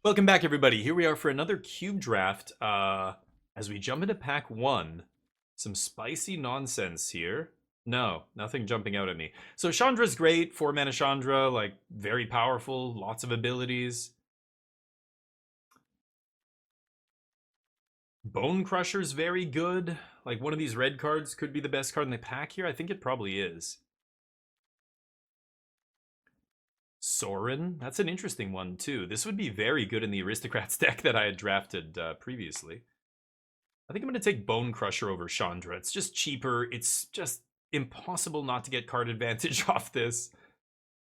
Welcome back, everybody. Here we are for another cube draft. As we jump into pack one, some spicy nonsense here. No, nothing jumping out at me. So Chandra's great, 4 mana Chandra, like very powerful, lots of abilities. Bone Crusher's very good. Like one of these red cards could be the best card in the pack here. I think it probably is. Sorin, that's an interesting one too. This would be very good in the Aristocrats deck that I had drafted previously. I think I'm going to take Bone Crusher over Chandra. It's just cheaper. It's just impossible not to get card advantage off this.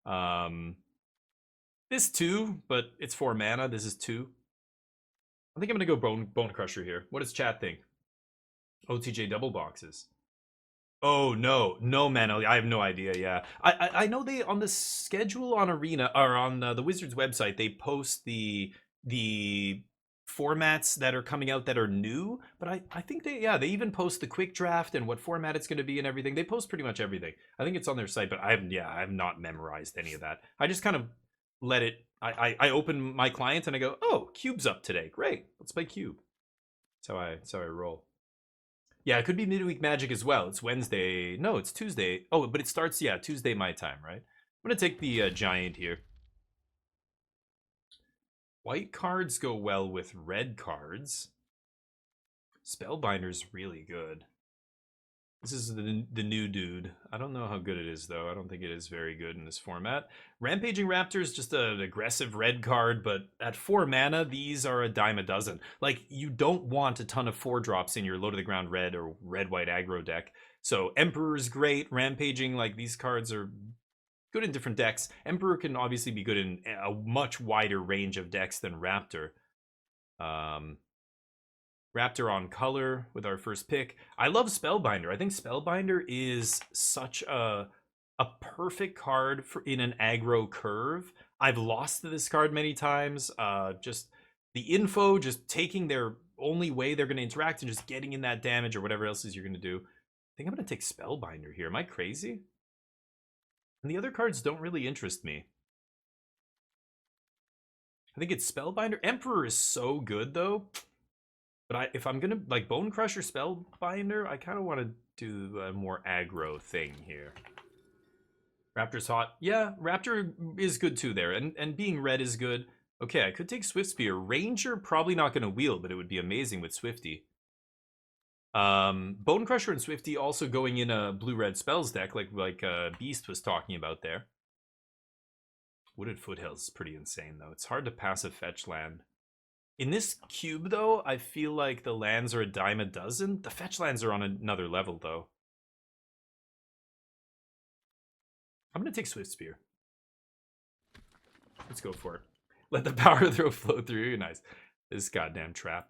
Um, this too, but it's 4 mana. This is 2. I think I'm going to go Bone Crusher here. What does chat think? OTJ double boxes. Oh no, no mana. I have no idea. Yeah, I know they on the schedule on Arena or on the Wizards website they post the formats that are coming out that are new. But I think they even post the quick draft and what format it's going to be and everything. They post pretty much everything. I think it's on their site, but I have not memorized any of that. I just kind of let it. I open my client and I go, oh, Cube's up today. Great, let's play Cube. That's how I roll. Yeah, it could be midweek magic as well. It's Wednesday. No, it's Tuesday. Oh, but it starts, yeah, Tuesday my time, right? I'm going to take the giant here. White cards go well with red cards. Spellbinder's really good. This is the new dude. I don't know how good it is, though. I don't think it is very good in this format. Rampaging Raptor is just an aggressive red card, but at 4 mana, these are a dime a dozen. Like, you don't want a ton of 4-drops in your low-to-the-ground red or red-white aggro deck. So Emperor's great. Rampaging, like, these cards are good in different decks. Emperor can obviously be good in a much wider range of decks than Raptor. Um, Raptor on color with our first pick. I love Spellbinder. I think Spellbinder is such a perfect card for in an aggro curve. I've lost to this card many times. Just the info, just taking their only way they're going to interact and just getting in that damage or whatever else is you're going to do. I think I'm going to take Spellbinder here. Am I crazy? And the other cards don't really interest me. I think it's Spellbinder. Emperor is so good though. But if I'm gonna like Bone Crusher Spellbinder, I kind of want to do a more aggro thing here. Raptor's hot. Yeah, Raptor is good too there, and being red is good. Okay, I could take Swift Spear. Ranger probably not gonna wheel, but it would be amazing with Swifty. Bone Crusher and Swifty also going in a blue-red spells deck, like Beast was talking about there. Wooded Foothills is pretty insane though. It's hard to pass a fetch land. In this cube, though, I feel like the lands are a dime a dozen. The fetch lands are on another level, though. I'm going to take Swift Spear. Let's go for it. Let the power throw flow through. Nice. This goddamn trap.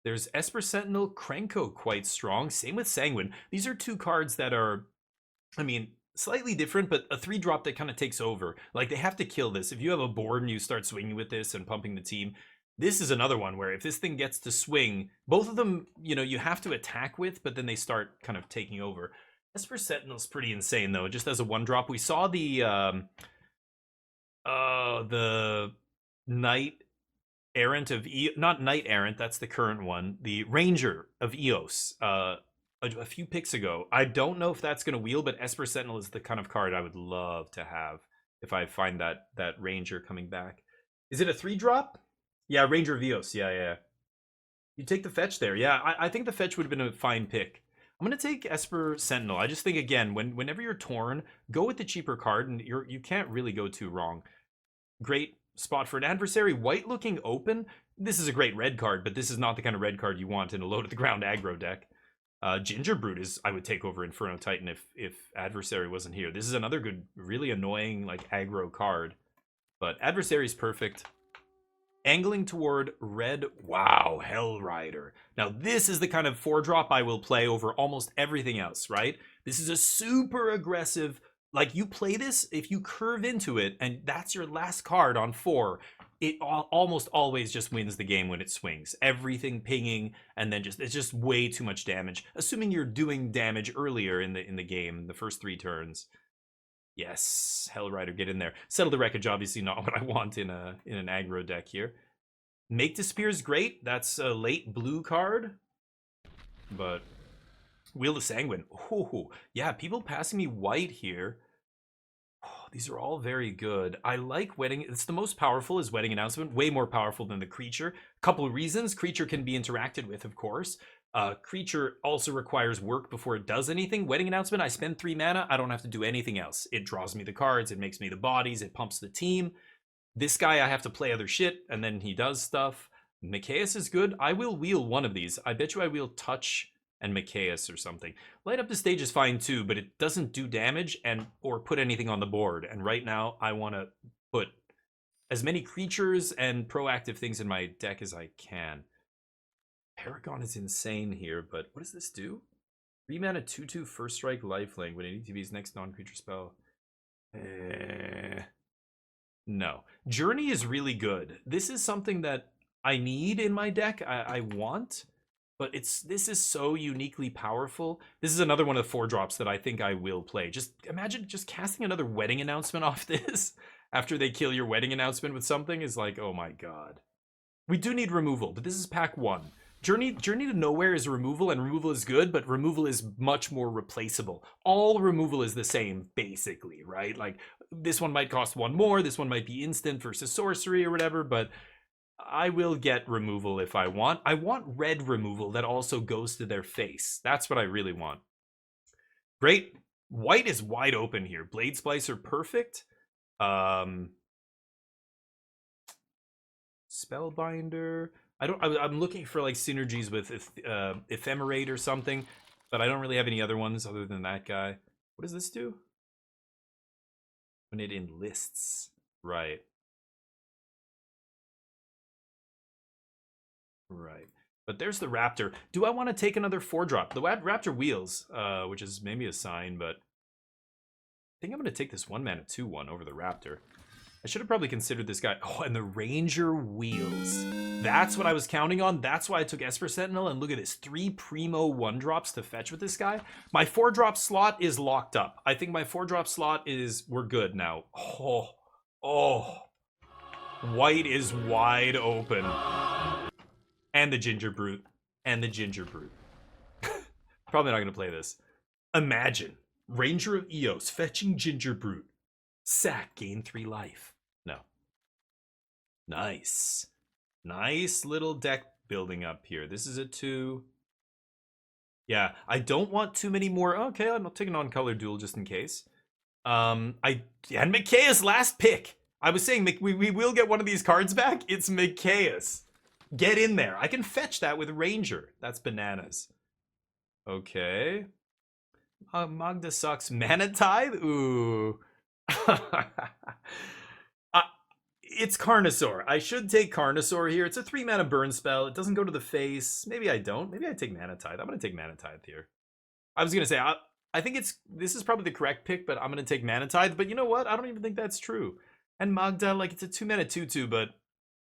There's Esper Sentinel, Krenko quite strong. Same with Sanguine. These are 2 cards that are, I mean, slightly different, but a 3-drop that kind of takes over. Like, they have to kill this. If you have a board and you start swinging with this and pumping the team, this is another one where if this thing gets to swing, both of them, you have to attack with, but then they start kind of taking over. Esper Sentinel's pretty insane, though, just as a 1-drop. We saw the Knight Errant of not Knight Errant, that's the current one. The Ranger of Eos, a few picks ago. I don't know if that's going to wheel, but Esper Sentinel is the kind of card I would love to have if I find that Ranger coming back. Is it a 3-drop? Yeah, Ranger of Eos. Yeah. You take the fetch there. Yeah, I think the fetch would have been a fine pick. I'm gonna take Esper Sentinel. I just think again, whenever you're torn, go with the cheaper card, and you can't really go too wrong. Great spot for an adversary. White looking open. This is a great red card, but this is not the kind of red card you want in a low to the ground aggro deck. Ginger Brute is I would take over Inferno Titan if adversary wasn't here. This is another good, really annoying like aggro card, but adversary is perfect. Angling toward red. Wow, Hell Rider. Now, this is the kind of 4-drop I will play over almost everything else, right? This is a super aggressive, like you play this, if you curve into it, and that's your last card on 4, it almost always just wins the game when it swings. Everything pinging, and then it's just way too much damage. Assuming you're doing damage earlier in the game, the first 3 turns. Yes, Hell Rider, get in there. Settle the Wreckage, obviously not what I want in an aggro deck here. Make Disappear is great. That's a late blue card. But Wheel of Sanguine. Oh, yeah, people passing me white here. Oh, these are all very good. I like Wedding. It's the most powerful is Wedding Announcement. Way more powerful than the creature. Couple of reasons. Creature can be interacted with, of course. Creature also requires work before it does anything. Wedding Announcement, I spend 3 mana. I don't have to do anything else. It draws me the cards. It makes me the bodies. It pumps the team. This guy, I have to play other shit, and then he does stuff. Mikaeus is good. I will wheel one of these. I bet you I wheel Touch and Mikaeus or something. Light up the stage is fine too, but it doesn't do damage and or put anything on the board. And right now, I want to put as many creatures and proactive things in my deck as I can. Paragon is insane here, but what does this do? 3 mana 2/2 first strike lifelink when an ETB's next non-creature spell. No. Journey is really good. This is something that I need in my deck. I want, but this is so uniquely powerful. This is another one of the 4-drops that I think I will play. Just imagine just casting another Wedding Announcement off this after they kill your Wedding Announcement with something is like, oh my god. We do need removal, but this is pack 1. Journey to Nowhere is removal, and removal is good, but removal is much more replaceable. All removal is the same, basically, right? Like, this one might cost 1 more, this one might be instant versus sorcery or whatever, but I will get removal if I want. I want red removal that also goes to their face. That's what I really want. Great. White is wide open here. Blade Splicer, perfect. Spellbinder. I'm looking for like synergies with Ephemerate or something, but I don't really have any other ones other than that guy. What does this do? When it enlists. Right. Right. But there's the Raptor. Do I want to take another 4-drop? The Raptor wheels, which is maybe a sign, but I think I'm going to take this 1-mana 2/1 over the Raptor. I should have probably considered this guy. Oh, and the Ranger wheels. That's what I was counting on. That's why I took Esper Sentinel. And look at this. 3 primo 1-drops to fetch with this guy. My 4-drop slot is locked up. I think my 4-drop slot is... We're good now. Oh. White is wide open. And the Ginger Brute. Probably not going to play this. Imagine. Ranger of Eos fetching Ginger Brute. Sack, gain 3 life. No. Nice. Nice little deck building up here. This is a 2. Yeah, I don't want too many more. Okay, I'll take a non-color duel just in case. And Mikaeus last pick. I was saying we will get one of these cards back. It's Mikaeus. Get in there. I can fetch that with Ranger. That's bananas. Okay. Magda sucks. Mana Tithe? Ooh. It's Carnosaur. I should take Carnosaur here. It's a 3-mana burn spell. It doesn't go to the face. Maybe I don't. Maybe I take Mana Tithe. I'm going to take Mana Tithe here. I was going to say, I think this is probably the correct pick, but I'm going to take Mana Tithe. But you know what? I don't even think that's true. And Magda, like, it's a 2-mana 2/2, but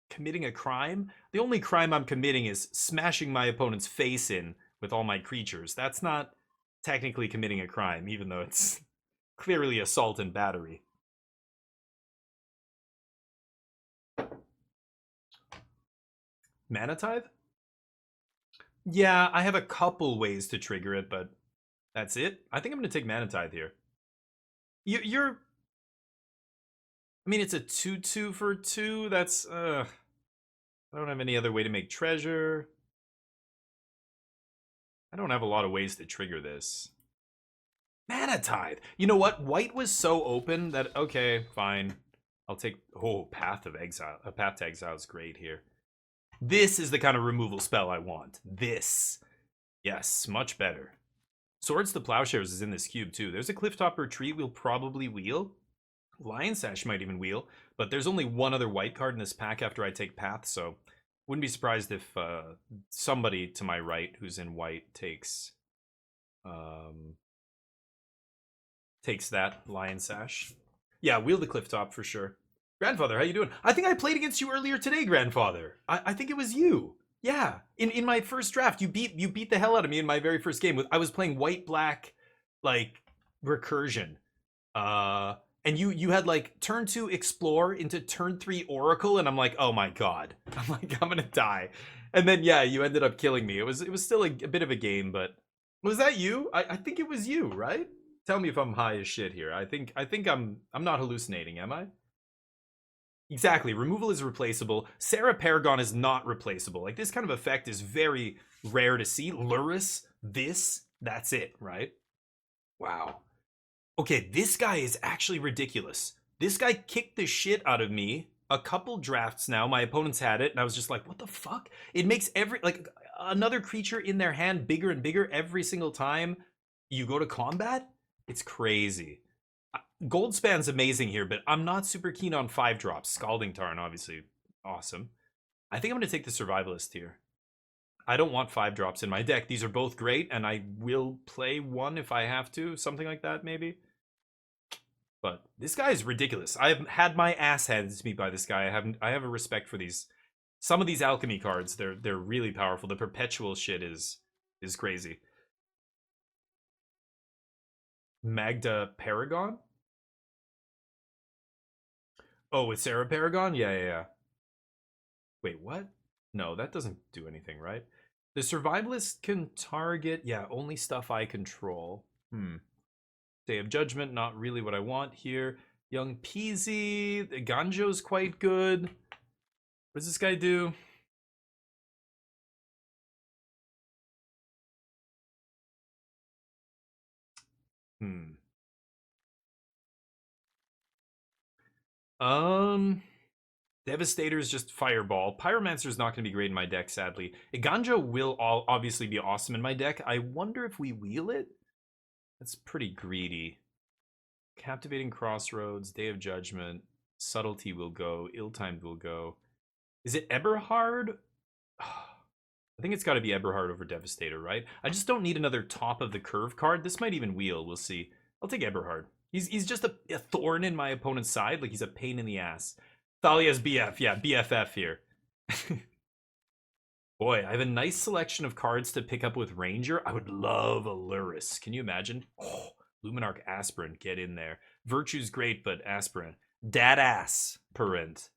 committing a crime? The only crime I'm committing is smashing my opponent's face in with all my creatures. That's not technically committing a crime, even though it's clearly assault and battery. Mana Tithe? Yeah, I have a couple ways to trigger it, but that's it. I think I'm going to take Mana Tithe here. You're... I mean, it's a 2/2 for 2. That's... I don't have any other way to make treasure. I don't have a lot of ways to trigger this. Mana Tithe! You know what? White was so open that... Okay, fine. I'll take... Oh, Path of Exile. Path to Exile is great here. This is the kind of removal spell I want. This. Yes, much better. Swords to Plowshares is in this cube too. There's a Clifftop Retreat we'll probably wheel. Lion Sash might even wheel. But there's only one other white card in this pack after I take Path, so wouldn't be surprised if somebody to my right who's in white takes that Lion Sash. Yeah, wheel the Clifftop for sure. Grandfather, how you doing? I think I played against you earlier today, Grandfather. I think it was you. Yeah, in my first draft, you beat the hell out of me in my very first game. I was playing white black, like recursion. and you had like turn 2 explore into turn 3 oracle, and I'm like, oh my god. I'm like, I'm gonna die. And then yeah, you ended up killing me. It was still a bit of a game, but was that you? I think it was you, right? Tell me if I'm high as shit here. I think I'm not hallucinating, am I? Exactly. Removal is replaceable. Sarah Paragon is not replaceable. Like this kind of effect is very rare to see. Luris, that's it, right? Wow. Okay, this guy is actually ridiculous. This guy kicked the shit out of me a couple drafts now. My opponents had it, and I was just like, what the fuck? It makes every, like, another creature in their hand bigger and bigger every single time you go to combat? It's crazy. Goldspan's amazing here, but I'm not super keen on 5 drops. Scalding Tarn, obviously, awesome. I think I'm going to take the Survivalist here. I don't want 5 drops in my deck. These are both great, and I will play one if I have to. Something like that, maybe. But this guy is ridiculous. I've had my ass handed to me by this guy. I have a respect for these. Some of these alchemy cards, they're really powerful. The perpetual shit is crazy. Magda Paragon? Oh, with Sarah Paragon? Yeah. Wait, what? No, that doesn't do anything, right? The Survivalist can target, yeah, only stuff I control. Day of Judgment, not really what I want here. Young Peasy, the Ganjo's quite good. What does this guy do? Um, Devastator is just Fireball. Pyromancer is not going to be great in my deck, sadly. Ganjo will obviously be awesome in my deck. I wonder if we wheel it? That's pretty greedy. Captivating Crossroads, Day of Judgment, Subtlety will go, Ill-Timed will go. Is it Eberhard? I think it's got to be Eberhard over Devastator, right? I just don't need another top of the curve card. This might even wheel. We'll see. I'll take Eberhard. He's just a thorn in my opponent's side. Like he's a pain in the ass. Thalia's BF. Yeah, BFF here. Boy, I have a nice selection of cards to pick up with Ranger. I would love a Luris. Can you imagine? Oh, Luminarch Aspirin. Get in there. Virtue's great, but Aspirin. Dad ass. Parent.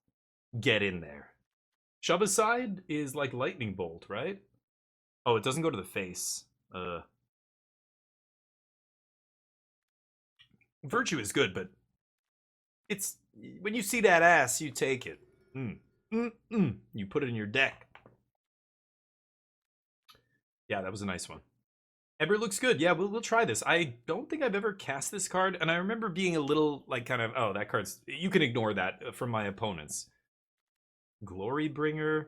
Get in there. Shove aside is like lightning bolt, right? Oh, it doesn't go to the face. Virtue is good, but it's when you see that ass, you take it. You put it in your deck. Yeah, that was a nice one. Eber looks good. Yeah, we'll try this. I don't think I've ever cast this card, and I remember being a little like kind of, oh, that card's, you can ignore that from my opponents. Glorybringer.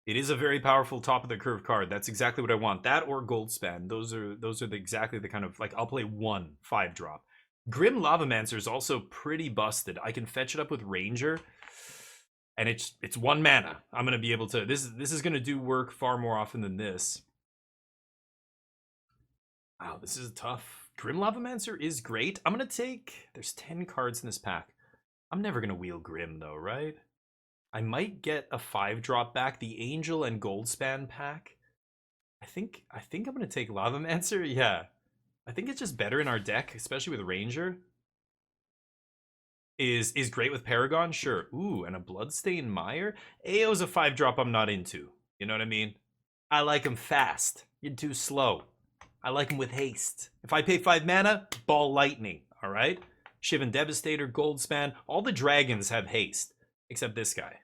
It is a very powerful top of the curve card. That's exactly what I want. That or Goldspan. Those are exactly the kind of, like, I'll play one 5-drop. Grim Lavamancer is also pretty busted. I can fetch it up with Ranger, and it's 1 mana. I'm gonna be able to. This is gonna do work far more often than this. Wow, this is tough. Grim Lavamancer is great. I'm gonna take. There's 10 cards in this pack. I'm never gonna wheel Grim though, right? I might get a 5-drop back, the Angel and Goldspan pack. I think I'm gonna take Lavamancer. Yeah, I think it's just better in our deck, especially with Ranger. Is great with Paragon, sure. Ooh, and a Bloodstained Mire. AO's a 5-drop I'm not into. You know what I mean? I like him fast. You're too slow. I like him with haste. If I pay 5 mana, Ball Lightning. All right. Shivan Devastator, Goldspan. All the dragons have haste, except this guy.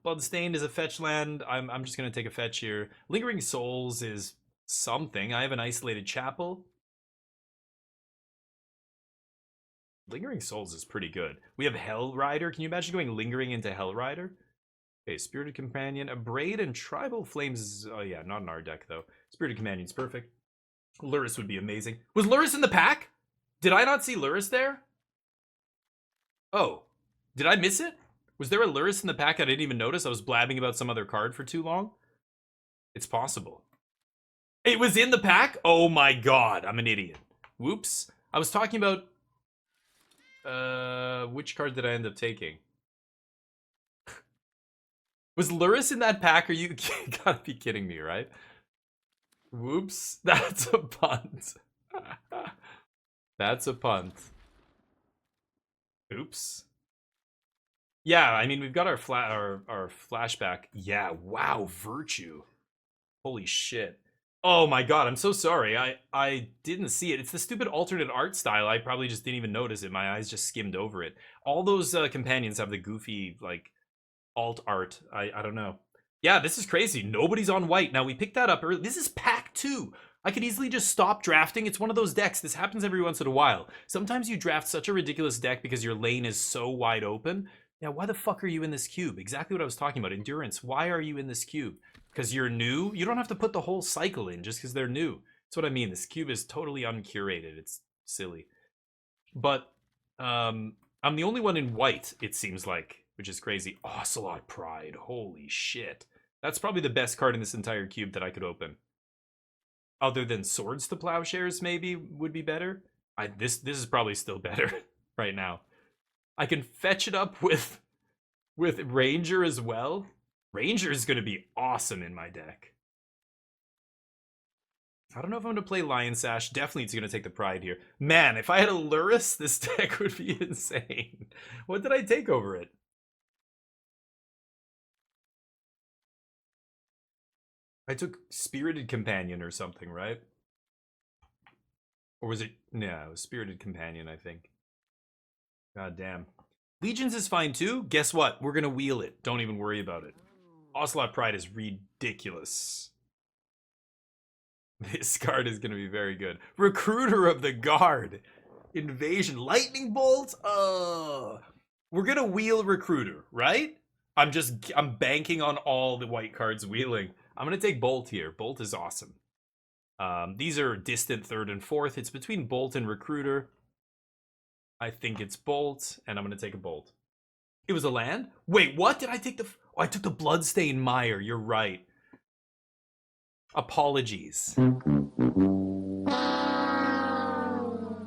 Bloodstained is a fetch land. I'm just gonna take a fetch here. Lingering Souls is something. I have an Isolated Chapel. Lingering Souls is pretty good. We have Hell Rider. Can you imagine going Lingering into Hell Rider? Okay, Spirited Companion, a Braid, and Tribal Flames is, oh yeah, not in our deck though. Spirited Companion's perfect. Luris would be amazing. Was Luris in the pack? Did I not see Luris there? Oh, did I miss it? Was there a Luris in the pack I didn't even notice? I was blabbing about some other card for too long? It's possible. It was in the pack? Oh my god, I'm an idiot. Whoops. I was talking about... which card did I end up taking? Was Luris in that pack? Are you gotta be kidding me, right? Whoops. That's a punt. That's a punt. Oops. Yeah, I mean, we've got our our flashback. Yeah, wow, Virtue. Holy shit. Oh my god, I'm so sorry. I didn't see it. It's the stupid alternate art style. I probably just didn't even notice it. My eyes just skimmed over it. All those companions have the goofy like alt art. I don't know. Yeah, this is crazy. Nobody's on white. Now we picked that up early. This is pack 2. I could easily just stop drafting. It's one of those decks. This happens every once in a while. Sometimes you draft such a ridiculous deck because your lane is so wide open. Yeah, why the fuck are you in this cube? Exactly what I was talking about. Endurance. Why are you in this cube? Because you're new? You don't have to put the whole cycle in just because they're new. That's what I mean. This cube is totally uncurated. It's silly. But I'm the only one in white, it seems like, which is crazy. Ocelot Pride. Holy shit. That's probably the best card in this entire cube that I could open. Other than Swords to Plowshares, maybe would be better. This is probably still better right now. I can fetch it up with Ranger as well. Ranger is going to be awesome in my deck. I don't know if I'm going to play Lion Sash. Definitely it's going to take the Pride here. Man, if I had a Lurrus, this deck would be insane. What did I take over it? I took Spirited Companion or something, right? Or was it? No, it was Spirited Companion, I think. God damn. Legions is fine too. Guess what? We're going to wheel it. Don't even worry about it. Ocelot Pride is ridiculous. This card is going to be very good. Recruiter of the Guard. Invasion. Lightning Bolt? We're going to wheel Recruiter, right? I'm banking on all the white cards wheeling. I'm going to take Bolt here. Bolt is awesome. These are distant third and fourth. It's between Bolt and Recruiter. I think it's Bolt, and I'm going to take a Bolt. It was a land? Wait, what? Did I take the... Oh, I took the Bloodstained Mire. You're right. Apologies.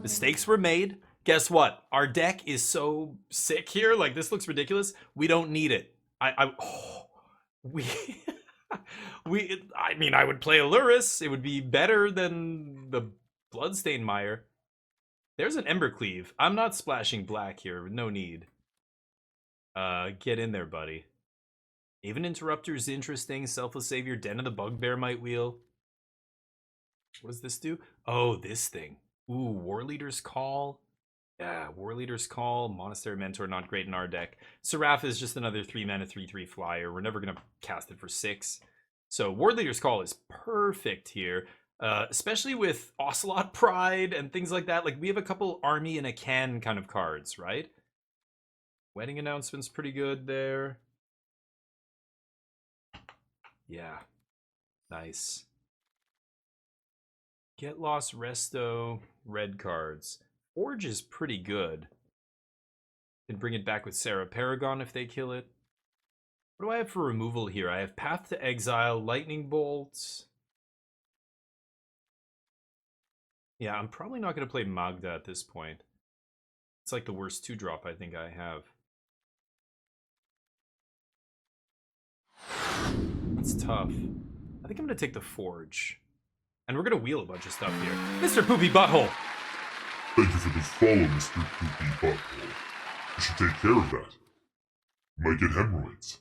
Mistakes were made. Guess what? Our deck is so sick here. Like, this looks ridiculous. We don't need it. I mean, I would play a Lurrus. It would be better than the Bloodstained Mire. There's an Embercleave. I'm not splashing black here. No need. Get in there, buddy. Even Interrupter's interesting. Selfless Savior. Den of the Bugbear might wheel. What does this do? Oh, this thing. Ooh, War Leader's Call. Yeah, War Leader's Call. Monastery Mentor, not great in our deck. Seraph is just another 3-mana 3/3 flyer. We're never going to cast it for 6. So War Leader's Call is perfect here. Especially with Ocelot Pride and things like that. Like, we have a couple army in a can kind of cards, right? Wedding Announcement's pretty good there. Yeah. Nice. Get Lost, Resto, red cards. Forge is pretty good. Can bring it back with Sarah Paragon if they kill it. What do I have for removal here? I have Path to Exile, Lightning Bolts. Yeah, I'm probably not going to play Magda at this point. It's like the worst 2-drop I think I have. That's tough. I think I'm going to take the Forge. And we're going to wheel a bunch of stuff here. Mr. Poopy Butthole! Thank you for the follow, Mr. Poopy Butthole. You should take care of that. You might get hemorrhoids.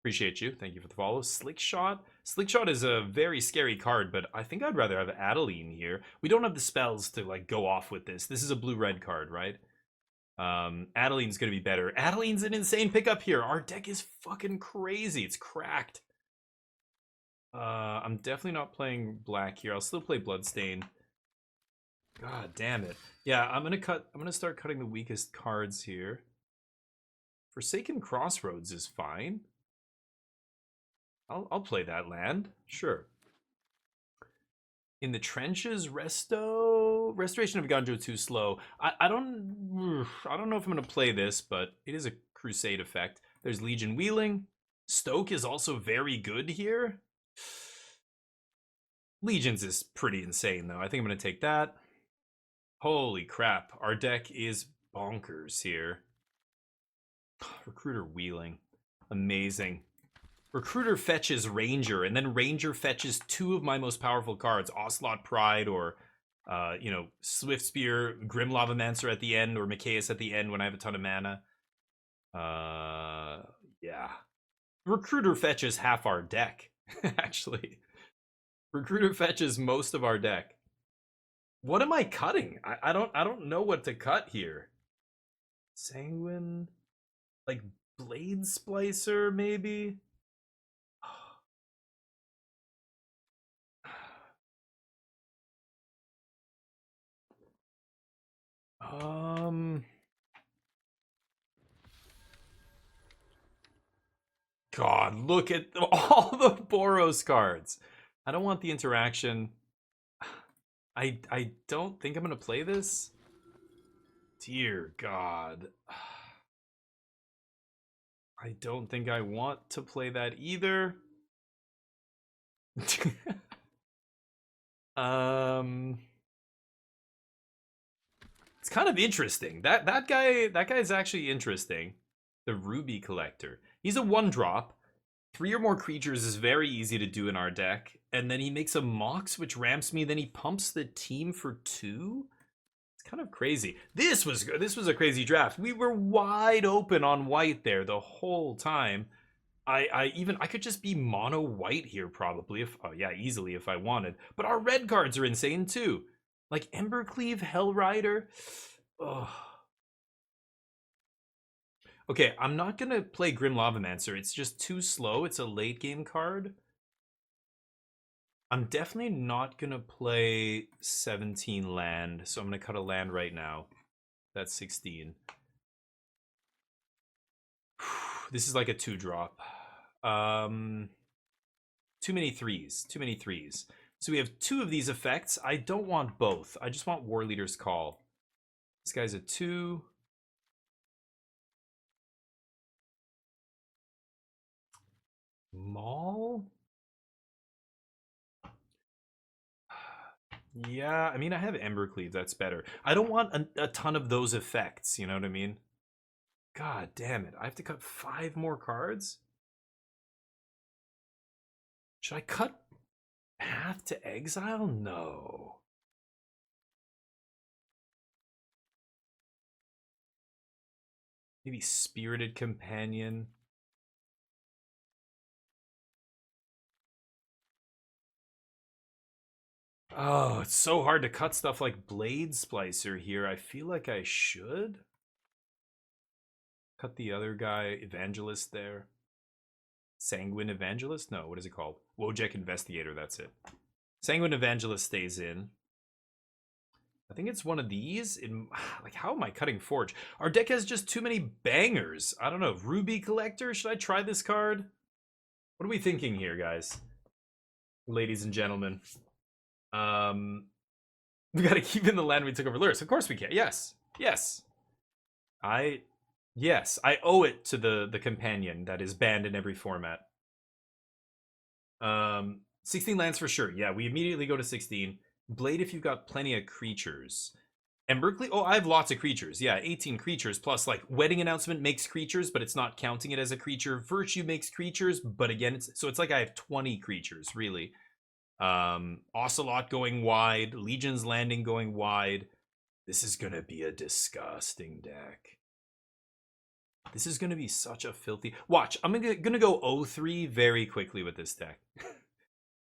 Appreciate you. Thank you for the follow. Slickshot. Slickshot is a very scary card, but I think I'd rather have Adeline here. We don't have the spells to like go off with this. This is a blue-red card, right? Adeline's going to be better. Adeline's an insane pickup here. Our deck is fucking crazy. It's cracked. I'm definitely not playing black here. I'll still play Bloodstain. God damn it. Yeah, I'm gonna start cutting the weakest cards here. Forsaken Crossroads is fine. I'll play that land. Sure. In the Trenches, Restoration of Ganjo too slow. I don't know if I'm gonna play this, but it is a Crusade effect. There's Legion Wheeling. Stoke is also very good here. Legions is pretty insane though. I think I'm gonna take that. Holy crap, our deck is bonkers here. Recruiter Wheeling. Amazing. Recruiter fetches Ranger, and then Ranger fetches 2 of my most powerful cards, Ocelot Pride or You know, Swift Spear, Grim Lavamancer at the end, or Mikaeus at the end when I have a ton of mana. Yeah. Recruiter fetches half our deck, actually. Recruiter fetches most of our deck. What am I cutting? I don't know what to cut here. Sanguine, like Blade Splicer, maybe. Um, God, look at all the Boros cards. I don't want the interaction. I don't think I'm gonna play this. Dear God. I don't think I want to play that either. um it's kind of interesting. That guy's actually interesting. The Ruby Collector. He's a 1-drop. 3 or more creatures is very easy to do in our deck. And then he makes a Mox, which ramps me. Then he pumps the team for 2. It's kind of crazy. This was a crazy draft. We were wide open on white there the whole time. I could just be mono white here probably if easily if I wanted. But our red cards are insane too. Like Embercleave, Hellrider. Oh. Okay, I'm not gonna play Grim Lavamancer. It's just too slow. It's a late game card. I'm definitely not gonna play 17 land, so I'm gonna cut a land right now. That's 16. This is like a 2-drop. Too many threes. Too many threes. So we have 2 of these effects. I don't want both. I just want War Leader's Call. This guy's a 2. Maul? Yeah, I mean, I have Embercleave. That's better. I don't want a ton of those effects. You know what I mean? God damn it. I have to cut 5 more cards? Should I cut Path to Exile? No. Maybe Spirited Companion. Oh, it's so hard to cut stuff like Blade Splicer here. I feel like I should. Cut the other guy, Evangelist there. Sanguine Evangelist? No, what is it called? Wojek Investigator, that's it. Sanguine Evangelist stays in. I think it's one of these. Like, how am I cutting Forge? Our deck has just too many bangers. I don't know. Ruby Collector? Should I try this card? What are we thinking here, guys? Ladies and gentlemen. We gotta keep in the land we took over Lurrus. Of course we can. Yes. Yes. Yes, I owe it to the companion that is banned in every format. 16 lands for sure. Yeah, we immediately go to 16. Blade if you've got plenty of creatures. And Berkeley, oh, I have lots of creatures. Yeah, 18 creatures plus like Wedding Announcement makes creatures, but it's not counting it as a creature. Virtue makes creatures, but again, it's like I have 20 creatures really. Ocelot going wide, Legion's Landing going wide. This is gonna be a disgusting deck. This is gonna be such a filthy. Watch, I'm gonna go 0-3 very quickly with this deck.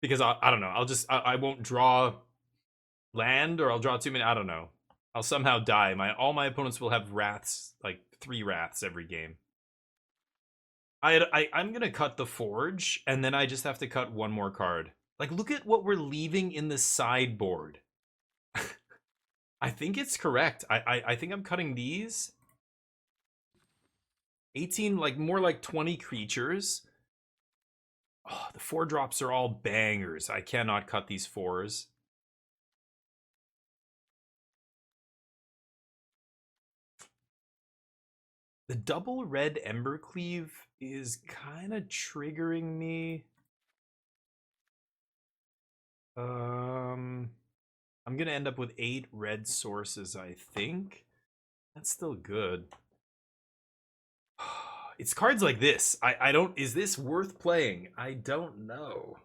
Because I don't know. I won't draw land, or I'll draw too many. I don't know. I'll somehow die. All my opponents will have wraths, like 3 wraths every game. I'm gonna cut the Forge, and then I just have to cut 1 more card. Like, look at what we're leaving in the sideboard. I think it's correct. I think I'm cutting these. 18, like more like 20 creatures. Oh, the 4-drops are all bangers. I cannot cut these 4s. The double red Embercleave is kind of triggering me. I'm gonna end up with 8 red sources, I think. That's still good. It's cards like this. I don't. Is this worth playing? I don't know.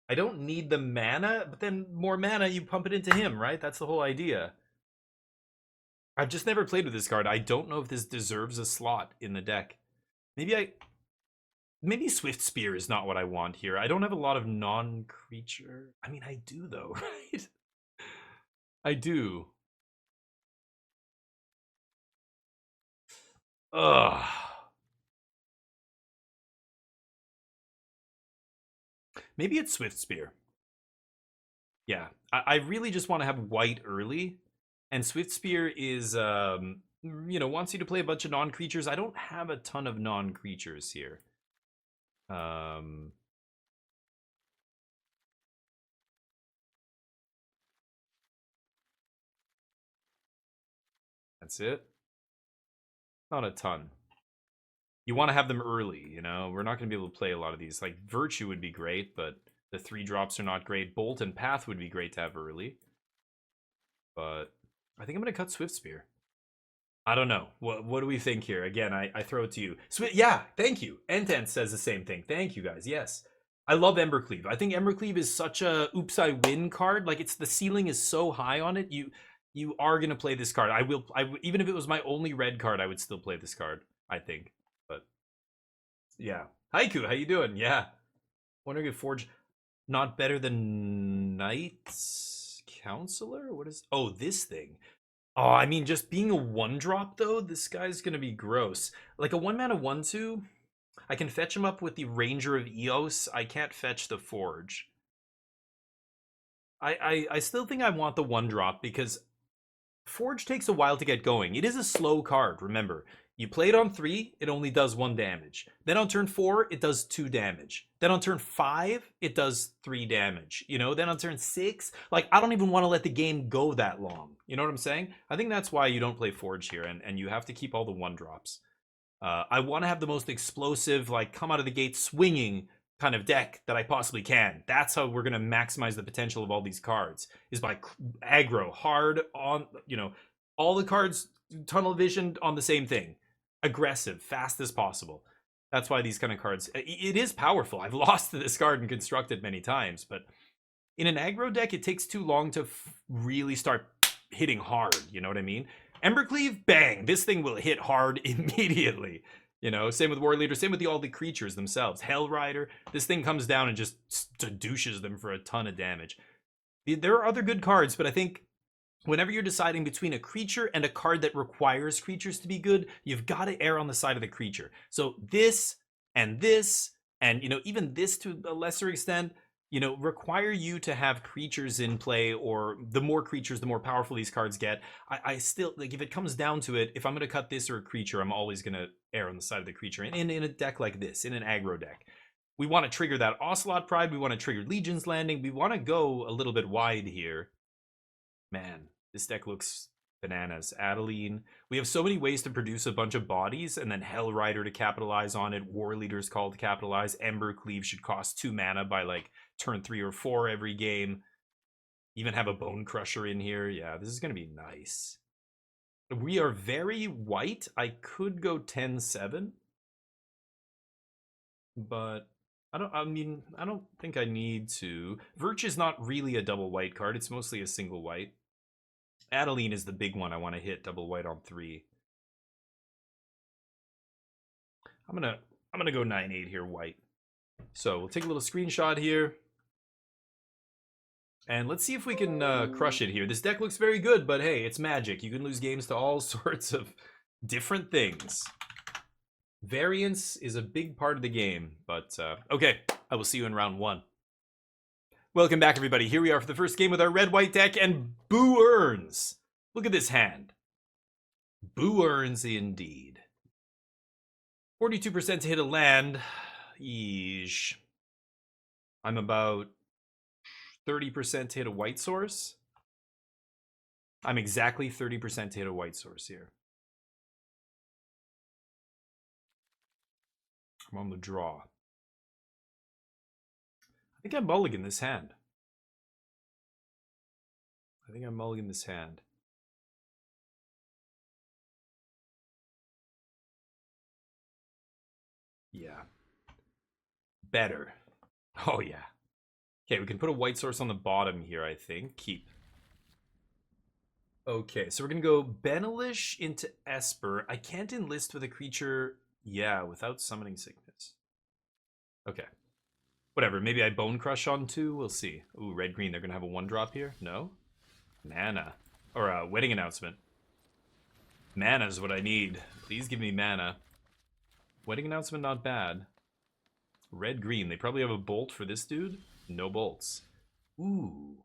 I don't need the mana, but then more mana, you pump it into him, right? That's the whole idea. I've just never played with this card. I don't know if this deserves a slot in the deck. Maybe Swift Spear is not what I want here. I don't have a lot of non-creature. I mean, I do though, right? I do. Ugh. Maybe it's Swift Spear. Yeah, I really just want to have white early, and Swift Spear is, wants you to play a bunch of non-creatures. I don't have a ton of non-creatures here. Um, that's it. Not a ton. You want to have them early, you know? We're not going to be able to play a lot of these. Like, Virtue would be great, but the 3 drops are not great. Bolt and Path would be great to have early. But I think I'm going to cut Swift Spear. I don't know. What do we think here? Again, I throw it to you. Yeah, thank you. Entense says the same thing. Thank you, guys. Yes. I love Embercleave. I think Embercleave is such a oops I win card. Like, it's the ceiling is so high on it. You are gonna play this card. Even if it was my only red card, I would still play this card, I think. But yeah. Haiku, how you doing? Yeah. Wondering if Forge not better than Knight's Counselor? What is this thing? Oh, I mean, just being a 1-drop though, this guy's gonna be gross. Like a 1-mana 1/2, I can fetch him up with the Ranger of Eos. I can't fetch the Forge. I still think I want the 1-drop because Forge takes a while to get going. It is a slow card, remember. You play it on 3, it only does 1 damage. Then on turn 4, it does 2 damage. Then on turn 5, it does 3 damage. You know, then on turn 6, like, I don't even want to let the game go that long. You know what I'm saying? I think that's why you don't play Forge here, and you have to keep all the 1-drops. I want to have the most explosive, like, come out of the gate swinging kind of deck that I possibly can. That's how we're going to maximize the potential of all these cards, is by aggro hard on, all the cards tunnel vision on the same thing. Aggressive, fast as possible. That's why these kind of cards, it is powerful. I've lost to this card and constructed many times, but in an aggro deck, it takes too long to really start hitting hard. You know what I mean? Embercleave, bang, this thing will hit hard immediately. You know, same with War Leader, same with all the creatures themselves. Hell Rider, this thing comes down and just douches them for a ton of damage. There are other good cards, but I think whenever you're deciding between a creature and a card that requires creatures to be good, you've got to err on the side of the creature. So this, and even this to a lesser extent, require you to have creatures in play, or the more creatures, the more powerful these cards get. I still, like, if it comes down to it, if I'm going to cut this or a creature, I'm always going to err on the side of the creature. And in a deck like this, in an aggro deck, we want to trigger that Ocelot Pride. We want to trigger Legion's Landing. We want to go a little bit wide here. Man, this deck looks bananas. Adeline. We have so many ways to produce a bunch of bodies, and then Hell Rider to capitalize on it. War Leader's call to capitalize. Embercleave should cost 2 mana by like turn 3 or 4 every game. Even have a Bone Crusher in here. Yeah, this is going to be nice. We are very white. I could go 10-7. But I don't think I need to. Virtue is not really a double white card. It's mostly a single white. Adeline is the big one I want to hit double white on 3. I'm gonna go 9-8 here, white. So we'll take a little screenshot here. And let's see if we can crush it here. This deck looks very good, but hey, it's Magic. You can lose games to all sorts of different things. Variance is a big part of the game, but okay, I will see you in round 1. Welcome back, everybody. Here we are for the first game with our red-white deck, and Boo Earns. Look at this hand. Boo Earns indeed. 42% to hit a land. Yeesh. I'm about 30% to hit a white source. I'm exactly 30% to hit a white source here. I'm on the draw. I think I mulligan this hand. Yeah. Better. Oh, yeah. Okay, we can put a white source on the bottom here, I think. Keep. Okay, so we're gonna go Benelish into Esper. I can't enlist with a creature, yeah, without summoning sickness. Okay. Whatever, maybe I Bone Crush on 2, we'll see. Ooh, red-green, they're gonna have a 1-drop here? No? Mana. Or a wedding announcement. Mana's what I need. Please give me mana. Wedding announcement, not bad. Red-green, they probably have a bolt for this dude? No bolts. Ooh.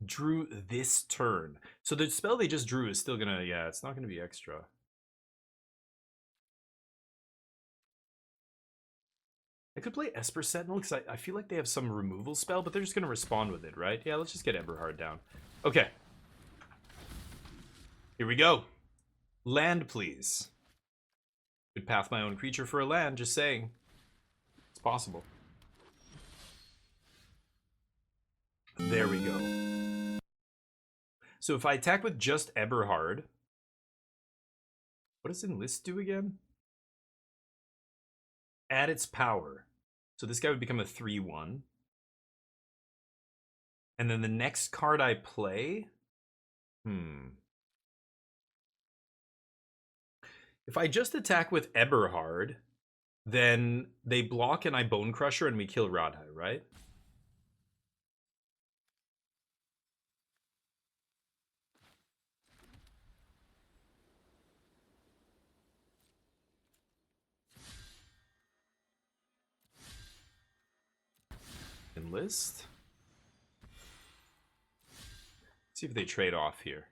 Drew this turn. So the spell they just drew is still gonna, yeah, it's not gonna be extra. I could play Esper Sentinel because I feel like they have some removal spell, but they're just gonna respond with it, right? Yeah, let's just get Eberhard down. Okay. Here we go. Land, please. Could path my own creature for a land, just saying. It's possible. There we go. So if I attack with just Eberhard, what does Enlist do again? Add its power. So this guy would become a 3/1. And then the next card I play... If I just attack with Eberhard, then they block and I Bone Crusher and we kill Radha, right? Enlist. See if they trade off here.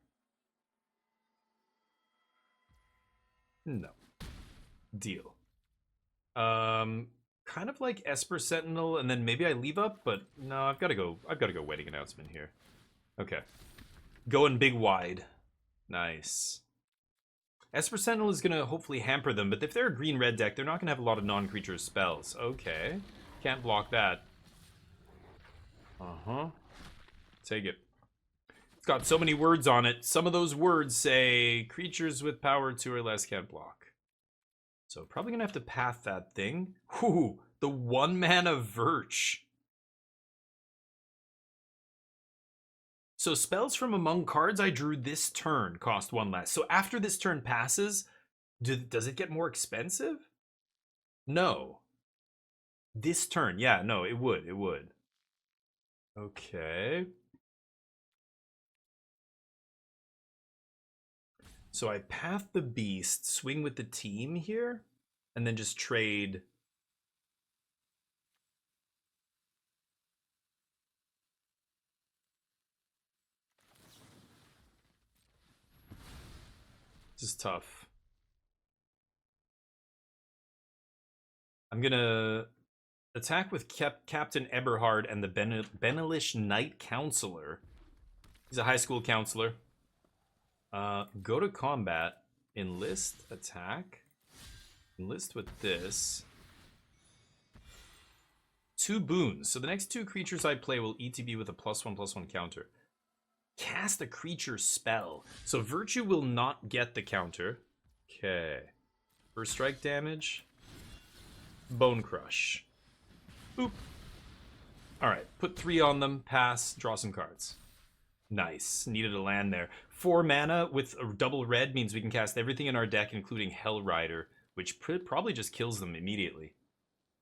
No. Deal. Kind of like Esper Sentinel, and then maybe I leave up, but no, I've gotta go wedding announcement here. Okay. Going big wide. Nice. Esper Sentinel is gonna hopefully hamper them, but if they're a green-red deck, they're not gonna have a lot of non-creature spells. Okay. Can't block that. Uh-huh. Take it. It's got so many words on it. Some of those words say creatures with power 2 or less can't block. So probably gonna have to path that thing. Whoo, the 1-mana Virch. So spells from among cards I drew this turn cost 1 less. So after this turn passes, does it get more expensive? No. This turn, yeah, no, it would, it would. Okay. So I path the beast, swing with the team here, and then just trade. This is tough. I'm gonna attack with Captain Eberhard and the Benelish Knight Counselor. He's a high school counselor. Go to combat. Enlist, attack. Enlist with this. 2 boons. So the next 2 creatures I play will ETB with a +1/+1 counter. Cast a creature spell. So Virtue will not get the counter. Okay. First strike damage. Bone Crush. Boop. Alright, put 3 on them, pass, draw some cards. Nice. Needed a land there. 4 mana with a double red means we can cast everything in our deck, including Hell Rider, which probably just kills them immediately.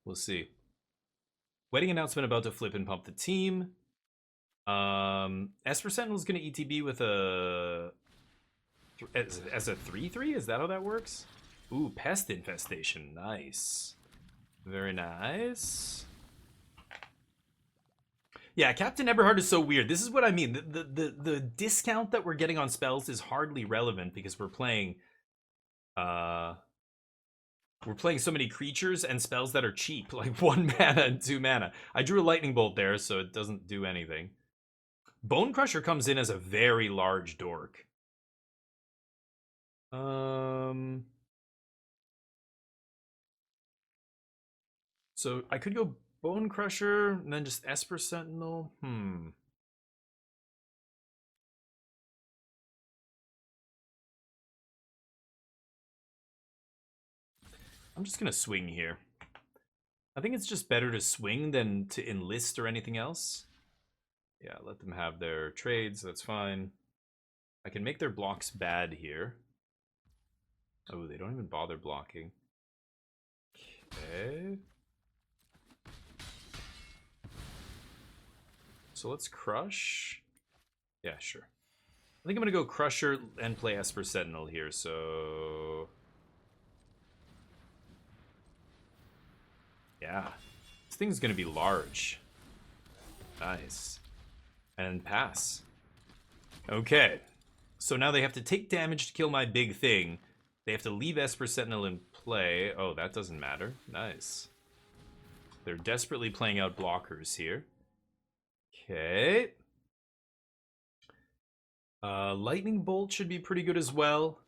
We'll see. Wedding announcement about to flip and pump the team. Esper Sentinel's going to ETB with a... As a 3/3? Is that how that works? Ooh, Pest Infestation. Nice. Very nice. Yeah, Captain Eberhard is so weird. This is what I mean. The discount that we're getting on spells is hardly relevant because we're playing so many creatures and spells that are cheap, like 1 mana and 2 mana. I drew a lightning bolt there, so it doesn't do anything. Bone Crusher comes in as a very large dork. So I could go Bone Crusher and then just Esper Sentinel. I'm just gonna swing here. I think it's just better to swing than to enlist or anything else. Yeah, let them have their trades. That's fine. I can make their blocks bad here. Oh, they don't even bother blocking. Okay. So let's crush. Yeah, sure. I think I'm going to go Crusher and play Esper Sentinel here, so... Yeah. This thing's going to be large. Nice. And pass. Okay. So now they have to take damage to kill my big thing. They have to leave Esper Sentinel in play. Oh, that doesn't matter. Nice. They're desperately playing out blockers here. Okay. Lightning Bolt should be pretty good as well.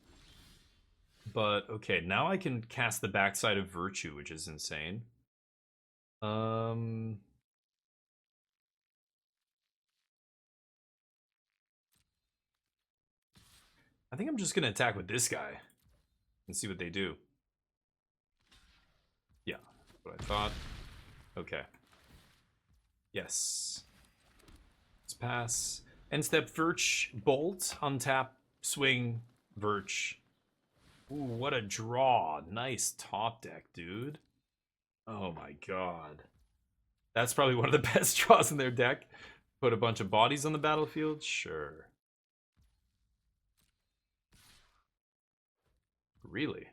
But, okay, now I can cast the backside of Virtue, which is insane. I think I'm just going to attack with this guy and see what they do. Yeah, that's what I thought. Okay. Yes. Let's pass. End step, Virch, Bolt, untap, swing, Virch. Ooh, what a draw. Nice top deck, dude. Oh my god. That's probably one of the best draws in their deck. Put a bunch of bodies on the battlefield? Sure. Really?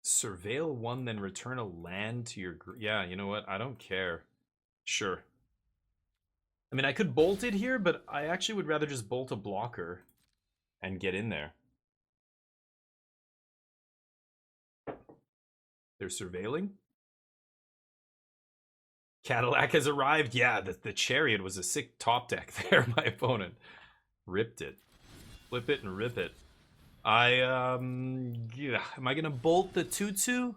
Surveil one, then return a land to your... Yeah, you know what? I don't care. Sure. I mean, I could bolt it here, but I actually would rather just bolt a blocker and get in there. They're surveilling? Cadillac has arrived. Yeah, the Chariot was a sick top deck there, my opponent. Ripped it. Flip it and rip it. Yeah. Am I gonna bolt the 2/2?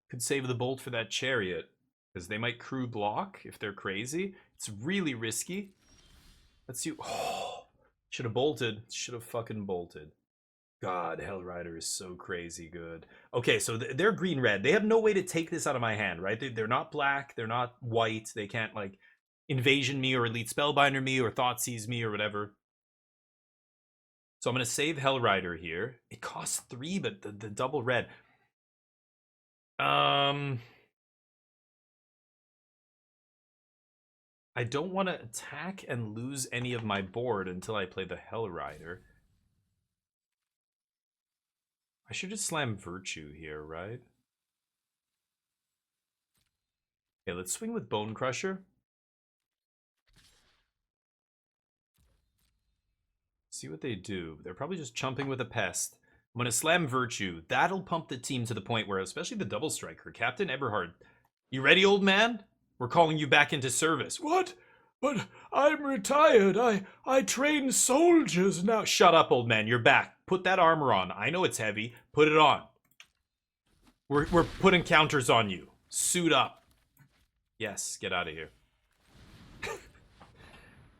Could save the bolt for that Chariot. Because they might crew block if they're crazy. It's really risky. Let's see. Oh, should have bolted. Should have fucking bolted. God, Hellrider is so crazy good. Okay, so they're green-red. They have no way to take this out of my hand, right? They're not black. They're not white. They can't, like, Invasion me or Elite Spellbinder me or Thoughtseize me or whatever. So I'm going to save Hellrider here. It costs 3, but the double red. I don't want to attack and lose any of my board until I play the Hellrider. I should just slam Virtue here, right? Okay, let's swing with Bone Crusher. See what they do. They're probably just chumping with a Pest. I'm going to slam Virtue. That'll pump the team to the point where, especially the double striker, Captain Eberhard. You ready, old man? We're calling you back into service. What? But I'm retired. I train soldiers now. Shut up, old man. You're back. Put that armor on. I know it's heavy. Put it on. We're putting counters on you. Suit up. Yes, get out of here.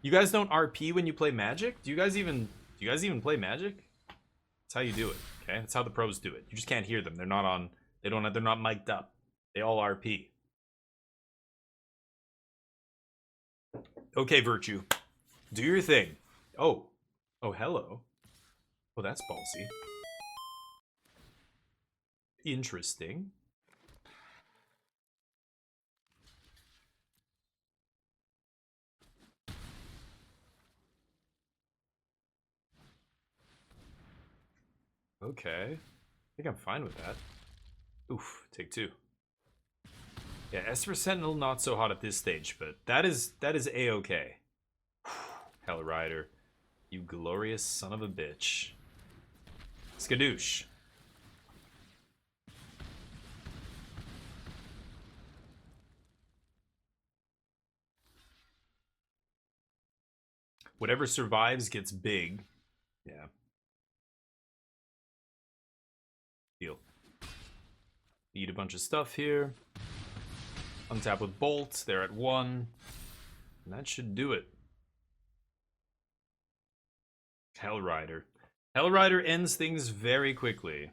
You guys don't RP when you play Magic? Do you guys even play Magic? That's how you do it. Okay, that's how the pros do it. You just can't hear them. They're not on. They're not mic'd up. They all RP. Okay, Virtue. Do your thing. Oh. Oh, hello. Oh, that's ballsy. Interesting. Okay. I think I'm fine with that. Oof, take 2. Yeah, Esper Sentinel not so hot at this stage, but that is A-okay. Hellrider. You glorious son of a bitch. Skadoosh. Whatever survives gets big. Yeah. Deal. Eat a bunch of stuff here. Untap with Bolt. They're at 1. And that should do it. Hellrider. Hellrider ends things very quickly.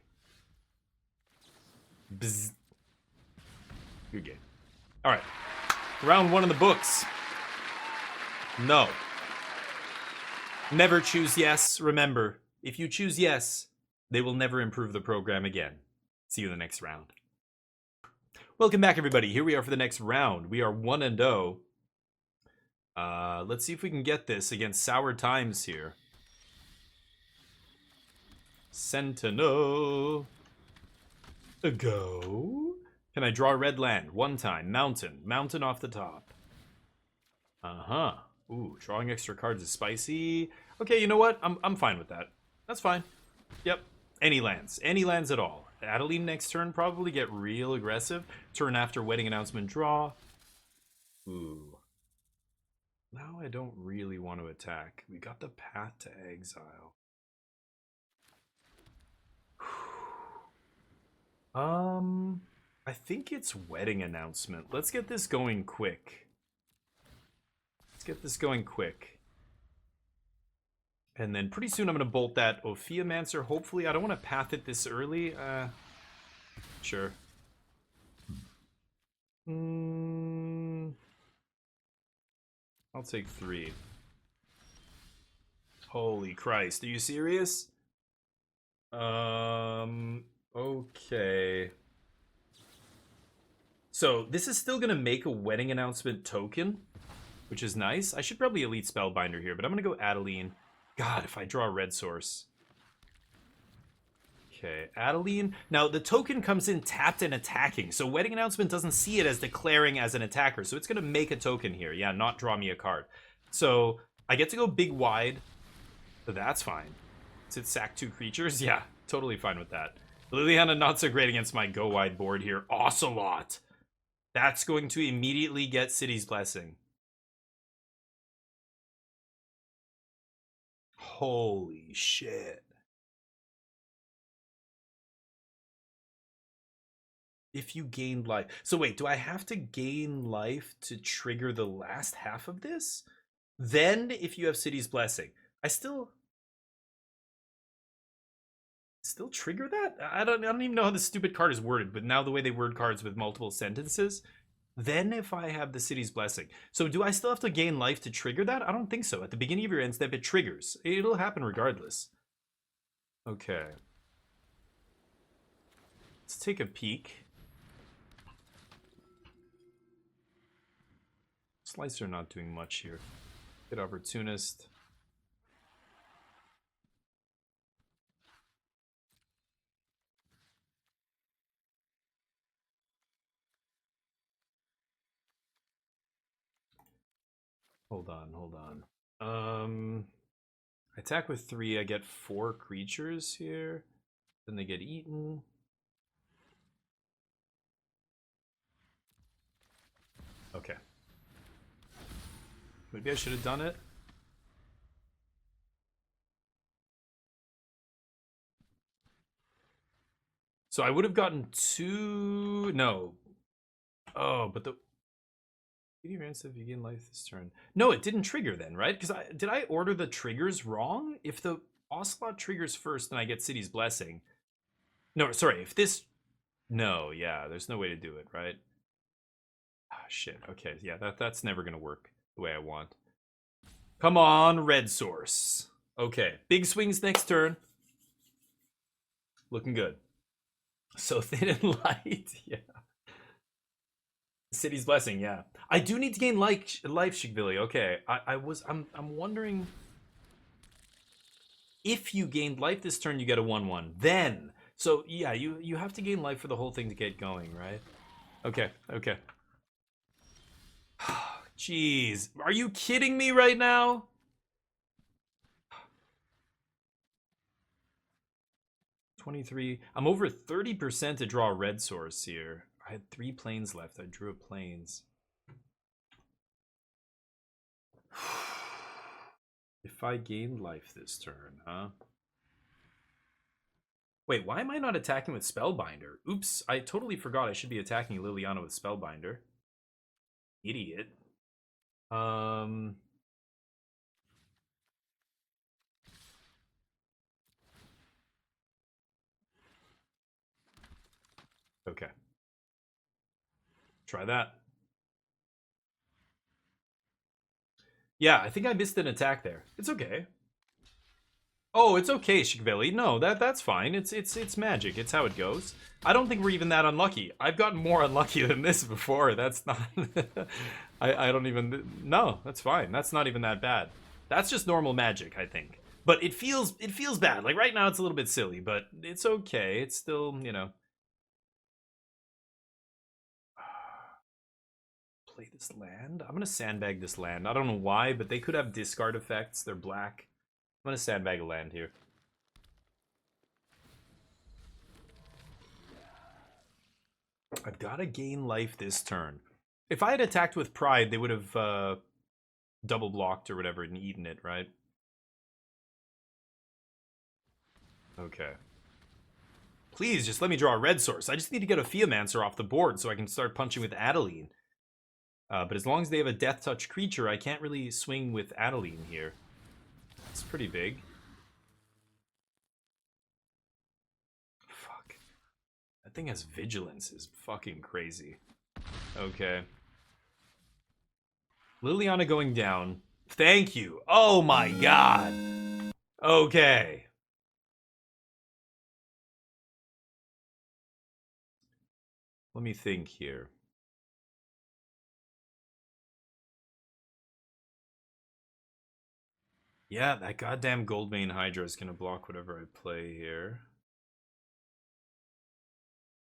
Bzz. Good game. Alright. Round 1 in the books. No. Never choose yes. Remember, if you choose yes, they will never improve the program again. See you in the next round. Welcome back, everybody. Here we are for the next round. We are 1-0. Let's see if we can get this against Sour Times here. Sentinel. Go. Can I draw red land? One time. Mountain. Mountain off the top. Uh-huh. Ooh, drawing extra cards is spicy. Okay, you know what? I'm fine with that. That's fine. Yep. Any lands. Any lands at all. Adeline next turn, probably get real aggressive. Turn after wedding announcement, draw. Ooh. Now I don't really want to attack. We got the Path to Exile. I think it's wedding announcement. Let's get this going quick. Let's get this going quick. And then pretty soon I'm going to bolt that Ophiomancer. Hopefully, I don't want to path it this early. Sure. I'll take 3. Holy Christ, are you serious? Okay. So, this is still going to make a wedding announcement token, which is nice. I should probably Elite Spellbinder here, but I'm going to go Adeline. God, if I draw a red source. Okay, Adeline. Now, the token comes in tapped and attacking, so Wedding Announcement doesn't see it as declaring as an attacker, so it's going to make a token here. Yeah, not draw me a card. So, I get to go big wide, so that's fine. Does it sack 2 creatures? Yeah, totally fine with that. Liliana not so great against my go wide board here. Ocelot. That's going to immediately get City's Blessing. Holy shit. If you gained life. So wait, do I have to gain life to trigger the last half of this? Then if you have City's Blessing. I still trigger that? I don't even know how this stupid card is worded, but now the way they word cards with multiple sentences, then if I have the City's Blessing. So do I still have to gain life to trigger that? I don't think so. At the beginning of your end step, it triggers. It'll happen regardless. Okay. Let's take a peek. Slicer not doing much here. Good Opportunist. Hold on. I attack with 3, I get 4 creatures here. Then they get eaten. Okay. Maybe I should have done it. So I would have gotten 2... No. Oh, but the... If you gain life this turn. No, it didn't trigger then, right? Because did I order the triggers wrong? If the Ocelot triggers first, then I get City's Blessing. No, sorry. If this... No, yeah. There's no way to do it, right? Ah, shit. Okay, yeah. That's never going to work the way I want. Come on, red source. Okay, big swings next turn. Looking good. So thin and light, yeah. City's Blessing, yeah. I do need to gain life, Shigvili. Okay, I'm wondering if you gained life this turn, you get a 1/1. Then, so yeah, you have to gain life for the whole thing to get going, right? Okay. Jeez, are you kidding me right now? $23. I'm over 30% to draw a red source here. I had 3 planes left. I drew a planes. If I gained life this turn, huh? Wait, why am I not attacking with Spellbinder? Oops, I totally forgot I should be attacking Liliana with Spellbinder. Idiot. Okay. Try that. Yeah, I think I missed an attack there. It's okay. Oh, it's okay, Shikveli. No, that's fine. It's magic. It's how it goes. I don't think we're even that unlucky. I've gotten more unlucky than this before. That's not. I don't even. No, that's fine. That's not even that bad. That's just normal magic, I think. But it feels bad. Like right now, it's a little bit silly, but it's okay. It's still, you know. Play this land. I'm gonna sandbag this land. I don't know why, but they could have discard effects. They're black. I'm gonna sandbag a land here. I've got to gain life this turn. If I had attacked with Pride, they would have double blocked or whatever and eaten it, right? Okay. Please, just let me draw a red source. I just need to get a Theomancer off the board so I can start punching with Adeline. But as long as they have a Death Touch creature, I can't really swing with Adeline here. It's pretty big. Fuck. That thing has Vigilance is fucking crazy. Okay. Liliana going down. Thank you. Oh my god. Okay. Let me think here. Yeah, that goddamn Goldmane Hydra is gonna block whatever I play here.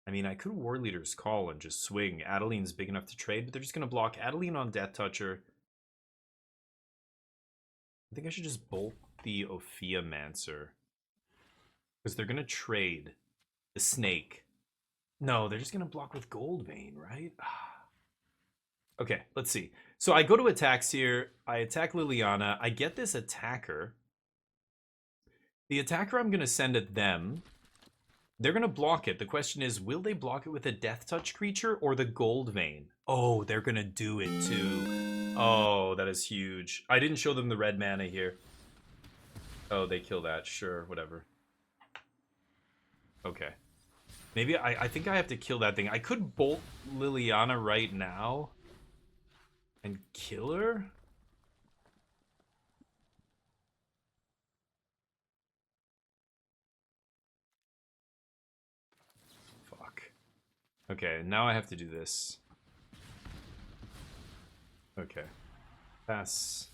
I mean, I could War Leader's Call and just swing. Adeline's big enough to trade, but they're just gonna block Adeline on Death Toucher. I think I should just bolt the Ophiamancer. Because they're gonna trade the Snake. No, they're just gonna block with Goldmane, right? Okay, let's see. So I go to attacks here. I attack Liliana. I get this attacker. The attacker I'm gonna send at them. They're gonna block it. The question is, will they block it with a Death Touch creature or the Goldmane? Oh, they're gonna do it too. Oh, that is huge. I didn't show them the red mana here. Oh, they kill that. Sure, whatever. Okay. Maybe I think I have to kill that thing. I could bolt Liliana right now and kill her. Fuck. Okay, now I have to do this. Okay. Pass.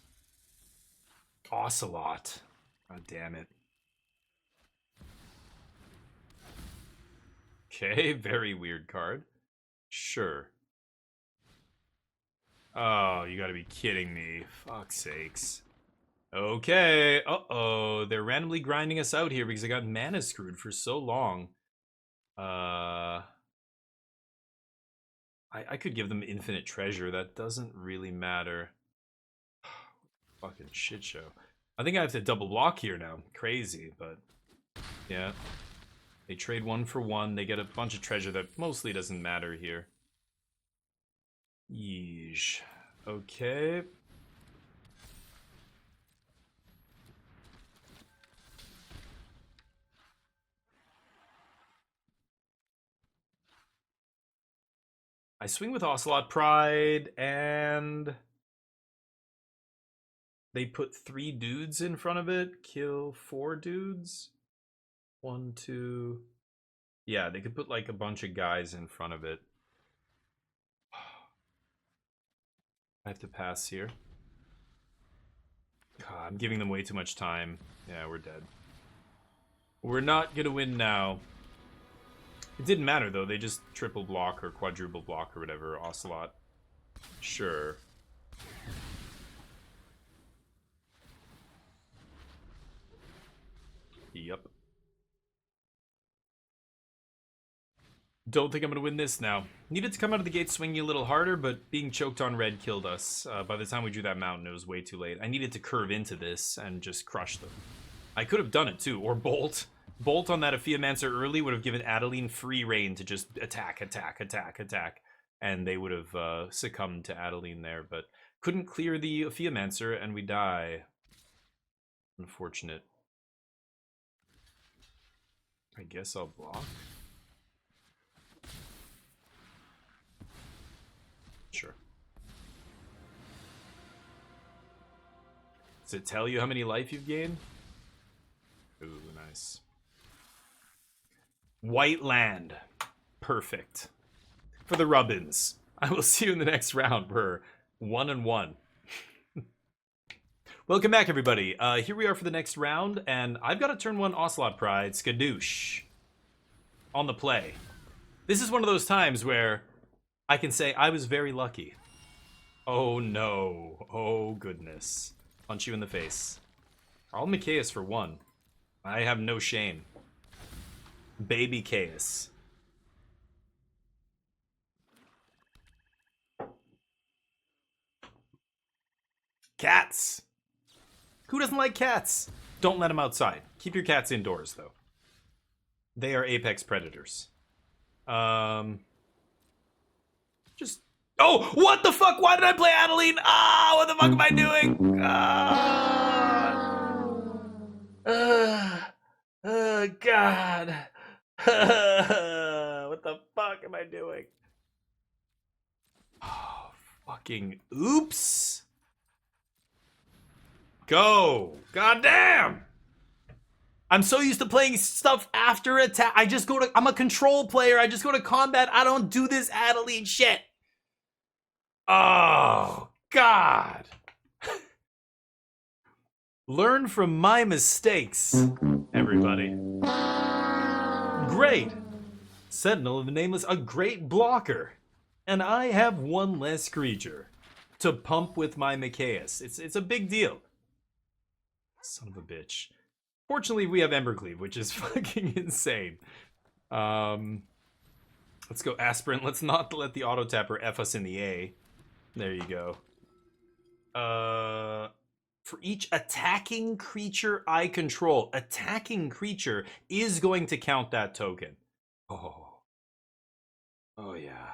Ocelot. God damn it. Okay, very weird card. Sure. Oh, you gotta be kidding me. Fuck's sakes. Okay. Uh-oh. They're randomly grinding us out here because I got mana screwed for so long. I could give them infinite treasure. That doesn't really matter. Fucking shit show. I think I have to double block here now. Crazy, but yeah. They trade 1 for 1. They get a bunch of treasure that mostly doesn't matter here. Yeesh. Okay. I swing with Ocelot Pride, and they put 3 dudes in front of it. Kill 4 dudes. 1, 2. Yeah, they could put like a bunch of guys in front of it. I have to pass here. God, I'm giving them way too much time. Yeah, we're dead. We're not gonna win now. It didn't matter though. They just triple block or quadruple block or whatever. Ocelot. Sure. Yep. Don't think I'm gonna win this now. Needed to come out of the gate swinging a little harder, but being choked on red killed us. By the time we drew that mountain, it was way too late. I needed to curve into this and just crush them. I could have done it too, or bolt. Bolt on that Ophiamancer early would have given Adeline free reign to just attack, attack, attack, attack. And they would have succumbed to Adeline there, but couldn't clear the Ophiamancer, and we die. Unfortunate. I guess I'll block. Does it tell you how many life you've gained? Ooh, nice. White land. Perfect. For the Rubbins. I will see you in the next round. We're 1-1. Welcome back, everybody. Here we are for the next round, and I've got a turn 1 Ocelot Pride, Skadoosh, on the play. This is one of those times where I can say I was very lucky. Oh no. Oh goodness. Punch you in the face. I'll Micaeus for 1. I have no shame. Baby Chaos. Cats! Who doesn't like cats? Don't let them outside. Keep your cats indoors, though. They are apex predators. Just... Oh! What the fuck? Why did I play Adeline? Ah! What the fuck am I doing? God. What the fuck am I doing? Oh, fucking oops. Go. God damn. I'm so used to playing stuff after attack. I'm a control player. I just go to combat. I don't do this Adeline shit. Oh, God. Learn from my mistakes, everybody. Great. Sentinel of the Nameless, a great blocker. And I have one less creature to pump with my Micaeus. It's a big deal. Son of a bitch. Fortunately, we have Embercleave, which is fucking insane. Let's go Aspirant. Let's not let the auto tapper F us in the A. There you go. For each attacking creature I control, attacking creature is going to count that token. Oh. Oh, yeah.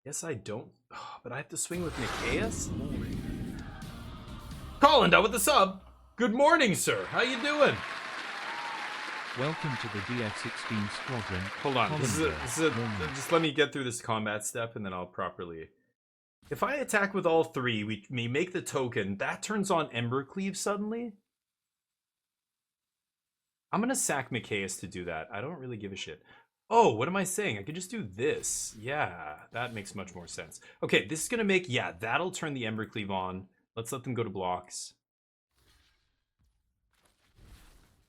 Yes, I don't. Oh, but I have to swing with Micaeus? Colin, with the sub. Good morning, sir. How you doing? Welcome to the DF16 squadron. Hold on. This is just let me get through this combat step, and then I'll properly... If I attack with all 3, we make the token. That turns on Embercleave suddenly. I'm going to sack Micaeus to do that. I don't really give a shit. Oh, what am I saying? I could just do this. Yeah, that makes much more sense. Okay, this is going to make... Yeah, that'll turn the Embercleave on. Let's let them go to blocks.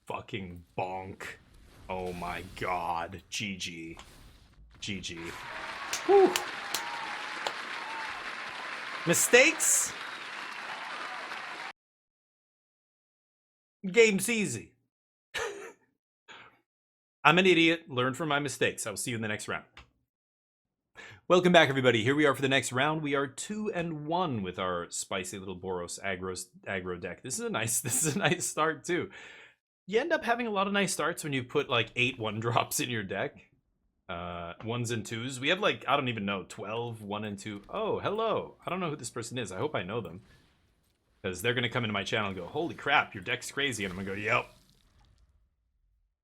Fucking bonk. Oh my god. GG. GG. Whew. Mistakes? Game's easy. I'm an idiot. Learn from my mistakes. I will see you in the next round. Welcome back, everybody. Here we are for the next round. We are 2-1 with our spicy little Boros aggro deck. This is a nice start too. You end up having a lot of nice starts when you put like 8 1-drops in your deck. 1s and 2s. We have like, I don't even know, 12 1 and 2. Oh, hello. I don't know who this person is. I hope I know them. Because they're going to come into my channel and go, holy crap, your deck's crazy. And I'm going to go, yep.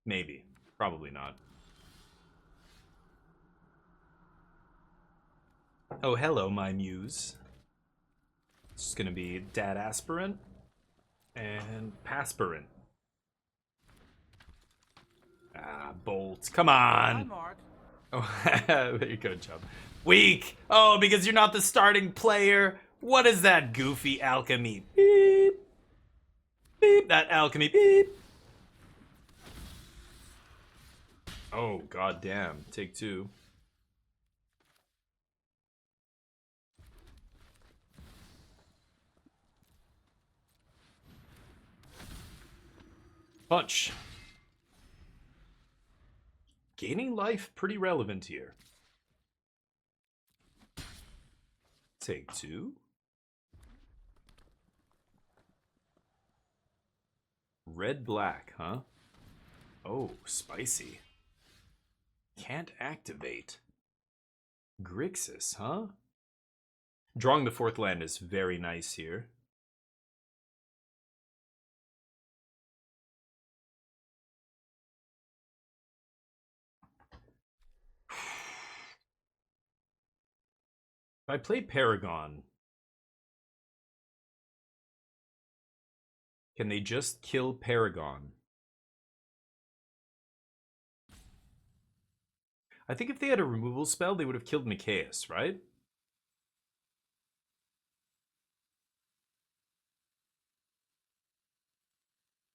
Maybe. Probably not. Oh, hello, my muse. It's just going to be Dad Aspirant and Paspirant. Ah, Bolt. Come on. Hi, Mark. Oh, there you go, Chub. Weak. Oh, because you're not the starting player. What is that goofy alchemy? Beep. Beep. That alchemy. Beep. Oh, goddamn. Take 2. Punch. Gaining life, pretty relevant here. Take 2. Red-black, huh? Oh, spicy. Can't activate. Grixis, huh? Drawing the 4th land is very nice here. If I play Paragon, can they just kill Paragon? I think if they had a removal spell, they would have killed Mikaeus, right?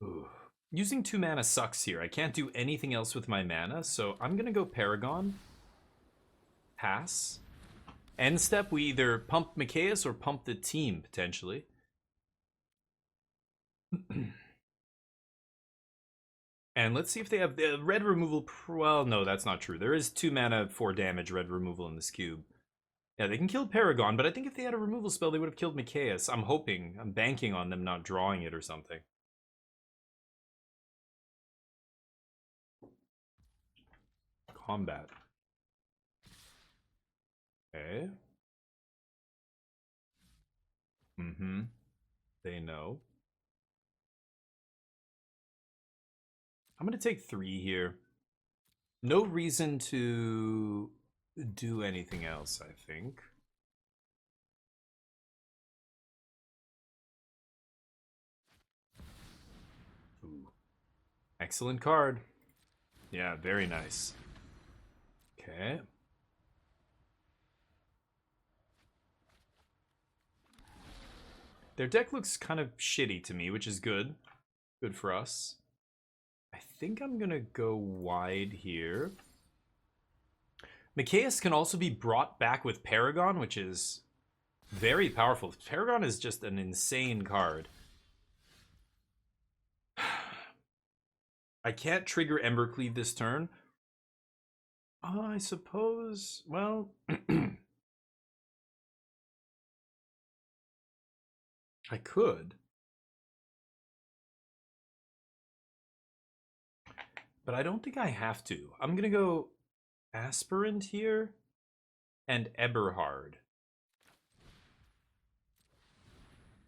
Ooh. Using 2 mana sucks here. I can't do anything else with my mana, so I'm gonna go Paragon. Pass. End step, we either pump Mikaeus or pump the team, potentially. And let's see if they have the red removal. Well, no, that's not true. There is 2 mana, 4 damage red removal in this cube. Yeah, they can kill Paragon, but I think if they had a removal spell, they would have killed Mikaeus. I'm hoping. I'm banking on them not drawing it or something. Combat. Okay. Mm-hmm. They know. I'm going to take 3 here. No reason to do anything else, I think. Ooh. Excellent card. Yeah, very nice. Okay. Their deck looks kind of shitty to me, which is good. Good for us. I think I'm going to go wide here. Mikaeus can also be brought back with Paragon, which is very powerful. Paragon is just an insane card. I can't trigger Embercleave this turn. I suppose, well... I could. But I don't think I have to. I'm going to go Aspirant here and Eberhard.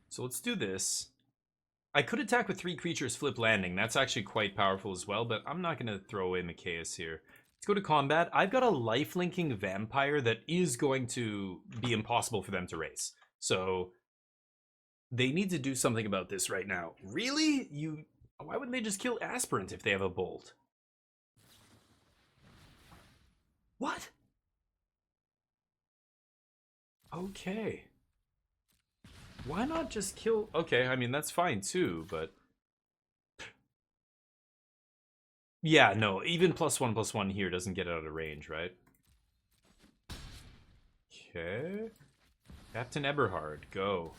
So let's do this. I could attack with 3 creatures flip landing. That's actually quite powerful as well, but I'm not going to throw away Mikaeus here. Let's go to combat. I've got a life-linking vampire that is going to be impossible for them to race. So they need to do something about this right now. Really? Why wouldn't they just kill Aspirant if they have a bolt? What? Okay. Why not just kill... Okay, I mean, that's fine too, but... Yeah, no, even +1/+1 here doesn't get out of range, right? Okay. Captain Eberhard, go.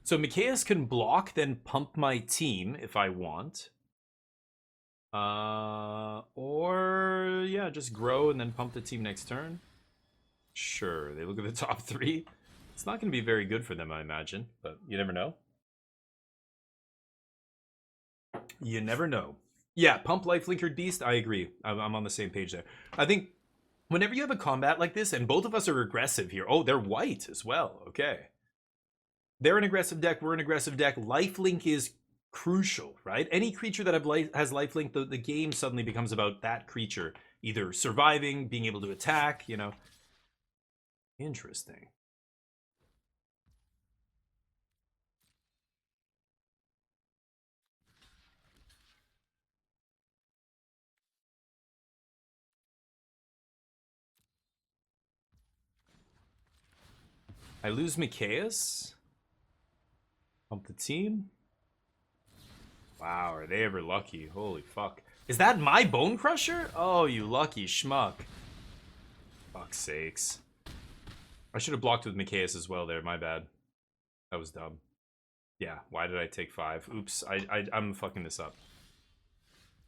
So Mikaeus can block, then pump my team if I want. Or, yeah, just grow and then pump the team next turn. Sure, they look at the top 3. It's not going to be very good for them, I imagine, but you never know. You never know. Yeah, pump life linkered beast, I agree. I'm on the same page there. I think whenever you have a combat like this, and both of us are aggressive here. Oh, they're white as well. Okay. They're an aggressive deck, we're an aggressive deck. Lifelink is crucial, right? Any creature that has lifelink, the game suddenly becomes about that creature either surviving, being able to attack, you know. Interesting. I lose Mikaeus. Pump the team. Wow, are they ever lucky? Holy fuck. Is that my Bone Crusher? Oh, you lucky schmuck. Fuck's sakes. I should have blocked with Mikaeus as well there, my bad. That was dumb. Yeah, why did I take 5? Oops, I'm fucking this up.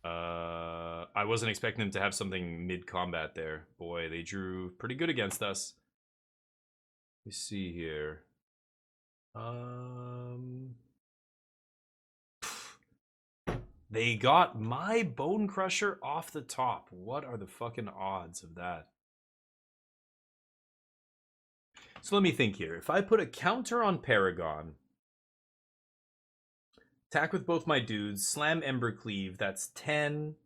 I wasn't expecting them to have something mid-combat there. Boy, they drew pretty good against us. Let me see here. They got my Bone Crusher off the top. What are the fucking odds of that? So let me think here. If I put a counter on Paragon, attack with both my dudes, slam Embercleave, that's 10.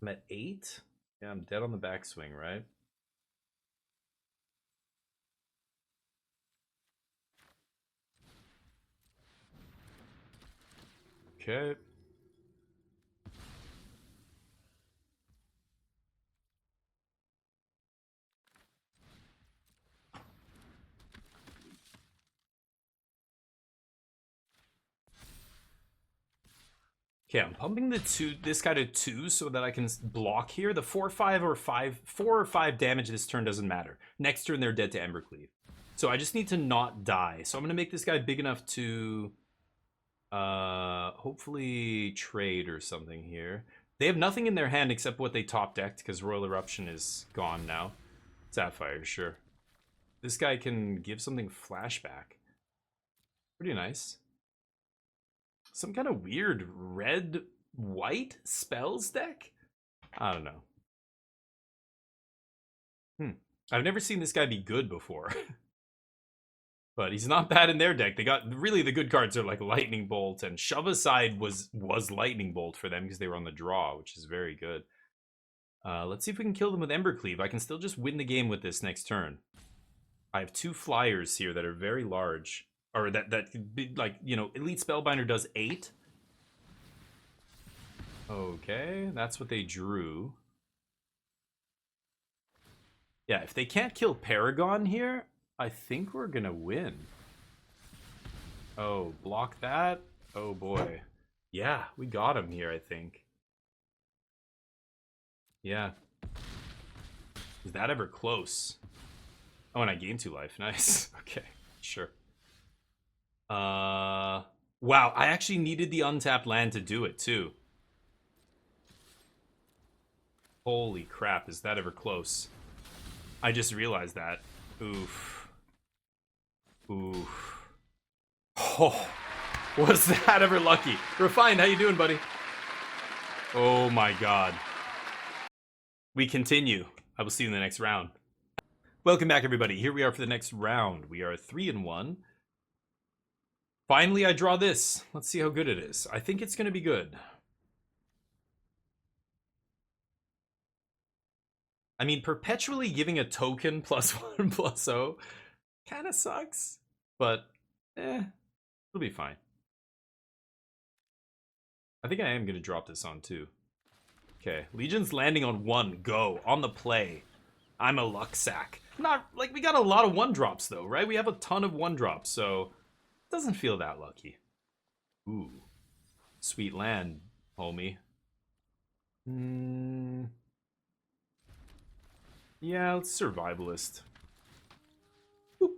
I'm at 8? Yeah, I'm dead on the backswing, right? Okay. Okay, I'm pumping this guy to 2 so that I can block here. The 4 or 5 damage this turn doesn't matter. Next turn they're dead to Embercleave. So I just need to not die. So I'm gonna make this guy big enough to hopefully trade or something here. They have nothing in their hand except what they top decked because Royal Eruption is gone now. Sapphire, sure. This guy can give something flashback. Pretty nice. Some kind of weird red-white spells deck? I don't know. I've never seen this guy be good before. But he's not bad in their deck. They got really the good cards are like Lightning Bolt, and Shove Aside was Lightning Bolt for them because they were on the draw, which is very good. Let's see if we can kill them with Embercleave. I can still just win the game with this next turn. I have 2 flyers here that are very large. Or that could be like, you know, Elite Spellbinder does 8. Okay, that's what they drew. Yeah, if they can't kill Paragon here, I think we're gonna win. Oh, block that? Oh boy. Yeah, we got him here, I think. Yeah. Is that ever close? Oh, and I gained 2 life. Nice. Okay, sure. Wow, I actually needed the untapped land to do it, too. Holy crap, is that ever close? I just realized that. Oof. Oof. Oh, was that ever lucky? Refined, how you doing, buddy? Oh my god. We continue. I will see you in the next round. Welcome back, everybody. Here we are for the next round. We are 3-1. Finally, I draw this. Let's see how good it is. I think it's going to be good. I mean, perpetually giving a token +1/+0 kind of sucks. But, it'll be fine. I think I am going to drop this on, too. Okay, Legion's landing on 1. Go. On the play. I'm a luck sack. Not, like, we got a lot of 1-drops, though, right? We have a ton of 1-drops, so... Doesn't feel that lucky. Ooh. Sweet land, homie. Yeah, let's survivalist. Boop.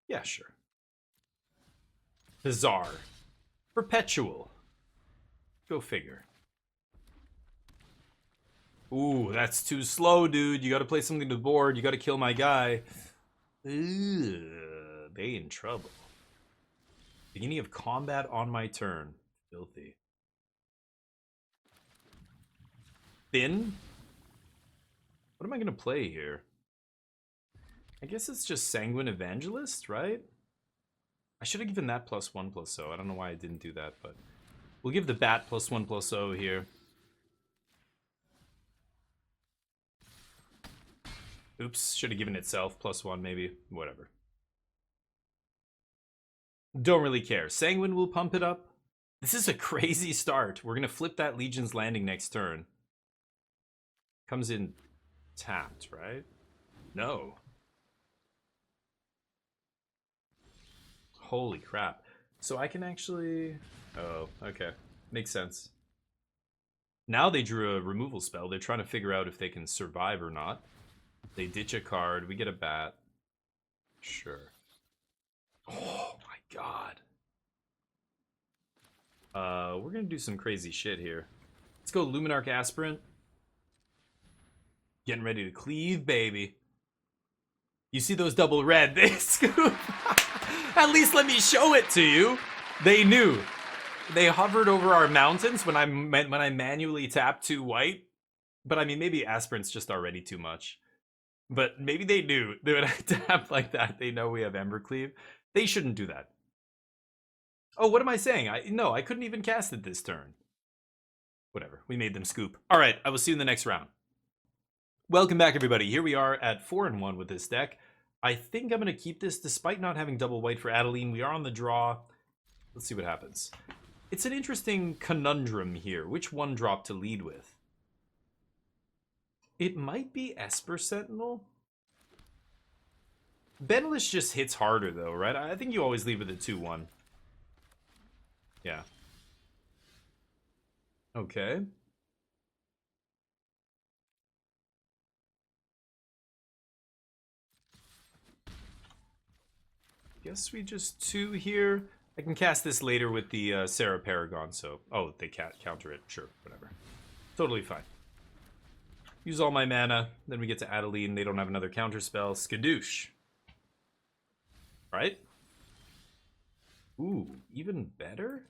Yeah, sure. Bizarre. Perpetual. Go figure. Ooh, that's too slow, dude. You gotta play something to the board. You gotta kill my guy. Ugh, they in trouble. Beginning of combat on my turn. Filthy. Thin? What am I gonna play here? I guess it's just Sanguine Evangelist, right? I should have given that +1/+0. I don't know why I didn't do that, but we'll give the bat +1/+0 here. Oops, should have given itself +1 maybe. Whatever. Don't really care. Sanguine will pump it up. This is a crazy start. We're going to flip that Legion's Landing next turn. Comes in tapped, right? No. Holy crap. So I can actually... Oh, okay. Makes sense. Now they drew a removal spell. They're trying to figure out if they can survive or not. They ditch a card. We get a bat. Sure. Oh my god. We're gonna do some crazy shit here. Let's go Luminarch Aspirant. Getting ready to cleave, baby. You see those double red? They scoop. At least let me show it to you. They knew. They hovered over our mountains when I manually tapped 2 white. But I mean, maybe Aspirant's just already too much. But maybe they knew that when I tap like that, they know we have Embercleave. They shouldn't do that. Oh, what am I saying? No, I couldn't even cast it this turn. Whatever, we made them scoop. All right, I will see you in the next round. Welcome back, everybody. Here we are at 4-1 with this deck. I think I'm going to keep this despite not having double white for Adeline. We are on the draw. Let's see what happens. It's an interesting conundrum here. Which one drop to lead with? It might be Esper Sentinel. Benelish just hits harder, though, right? I think you always lead with a 2-1. Yeah. Okay. Guess we just 2 here. I can cast this later with the Sarah Paragon, so... Oh, they can't counter it. Sure, whatever. Totally fine. Use all my mana, then we get to Adeline. They don't have another counter spell. Skadoosh. Right? Ooh, even better?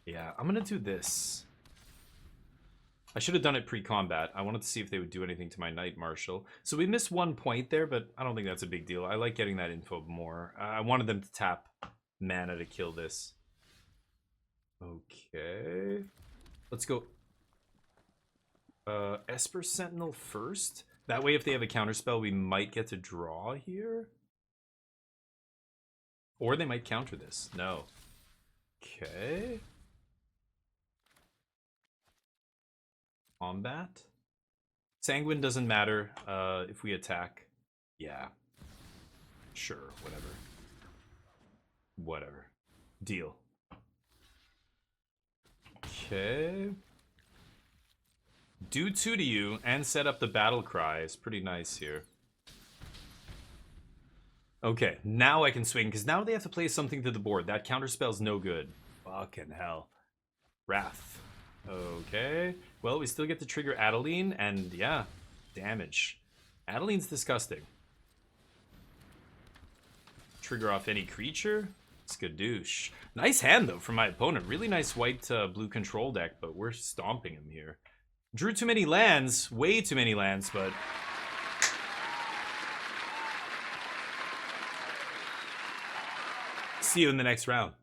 Yeah, I'm gonna do this. I should have done it pre-combat. I wanted to see if they would do anything to my Knight Marshal. So we missed 1 point there, but I don't think that's a big deal. I like getting that info more. I wanted them to tap mana to kill this. Okay. Let's go. Esper Sentinel first. That way, if they have a counterspell, we might get to draw here. Or they might counter this. No. Okay. Combat. Sanguine doesn't matter if we attack. Yeah. Sure, whatever. Whatever. Deal. Okay. Do 2 to you and set up the battle cry is pretty nice here. Okay, now I can swing, because now they have to play something to the board. That counterspell's no good. Fucking hell. Wrath. Okay. Well, we still get to trigger Adeline, and yeah, damage. Adeline's disgusting. Trigger off any creature. Skadoosh. Nice hand, though, from my opponent. Really nice white-blue control deck, but we're stomping him here. Drew too many lands. Way too many lands, but... See you in the next round.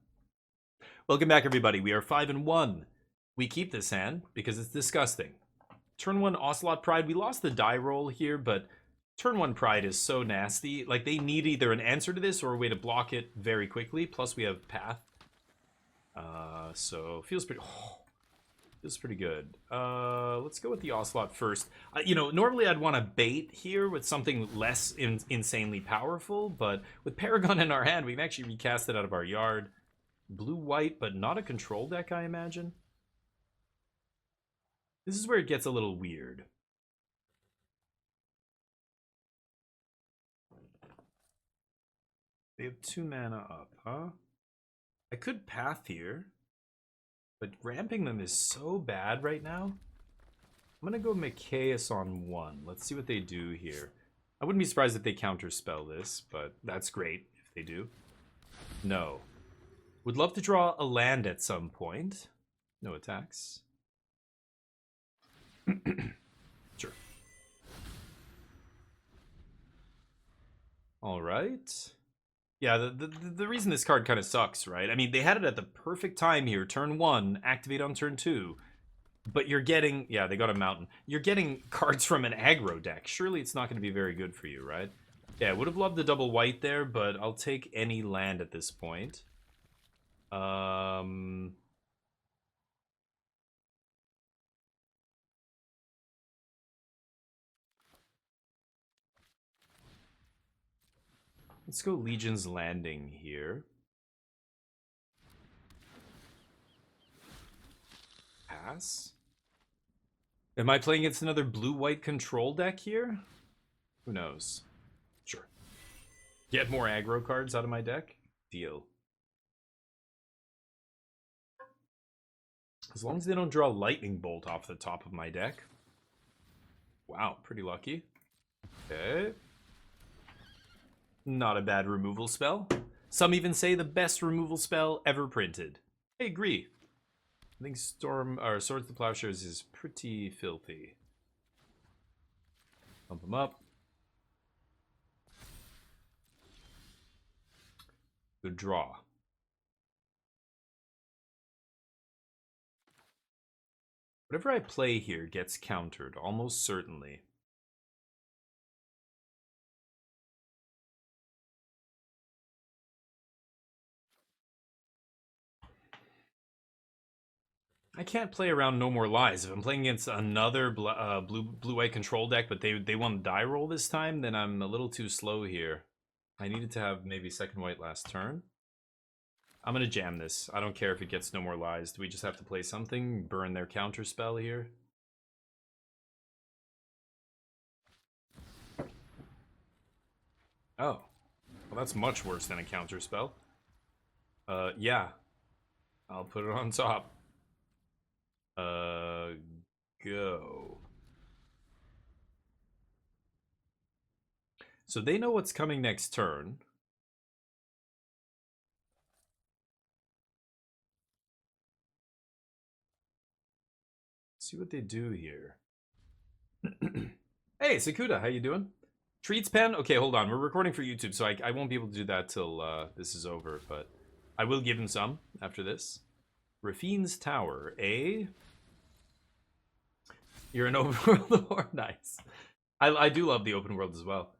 Welcome back, everybody. We are 5-1. We keep this hand because it's disgusting. Turn 1 Ocelot Pride. We lost the die roll here, but turn 1 Pride is so nasty. Like, they need either an answer to this or a way to block it very quickly. Plus, we have Path. So, feels pretty... Oh, feels pretty good. Let's go with the Ocelot first. You know, normally I'd want to bait here with something less insanely powerful, but with Paragon in our hand, we can actually recast it out of our yard. Blue-white, but not a control deck, I imagine. This is where it gets a little weird. They have 2 mana up, huh? I could Path here, but ramping them is so bad right now. I'm gonna go Micaeus on 1. Let's see what they do here. I wouldn't be surprised if they counterspell this, but that's great if they do. No. Would love to draw a land at some point. No attacks. Sure. All right. Yeah, the reason this card kind of sucks, right? I mean, they had it at the perfect time here. Turn 1, activate on turn 2. But you're getting... Yeah, they got a mountain. You're getting cards from an aggro deck. Surely it's not going to be very good for you, right? Yeah, I would have loved the double white there, but I'll take any land at this point. Let's go Legion's Landing here. Pass. Am I playing against another blue-white control deck here? Who knows? Sure. Get more aggro cards out of my deck? Deal. As long as they don't draw Lightning Bolt off the top of my deck. Wow, pretty lucky. Okay. Not a bad removal spell. Some even say the best removal spell ever printed. I agree. I think Swords to Plowshares is pretty filthy. Pump them up. Good draw. Whatever I play here gets countered, almost certainly. I can't play around No More Lies. If I'm playing against another blue-white control deck, but they want to die roll this time, then I'm a little too slow here. I needed to have maybe second white last turn. I'm going to jam this. I don't care if it gets No More Lies. Do we just have to play something? Burn their counter spell here? Oh. Well, that's much worse than a counter spell. Yeah. I'll put it on top. Go. So they know what's coming next turn. Let's see what they do here. Hey, Sakuda, how you doing? Treats pen? Okay, hold on. We're recording for YouTube, so I won't be able to do that till this is over, but I will give him some after this. Rafine's Tower, eh? You're an open world? Nice. I do love the open world as well.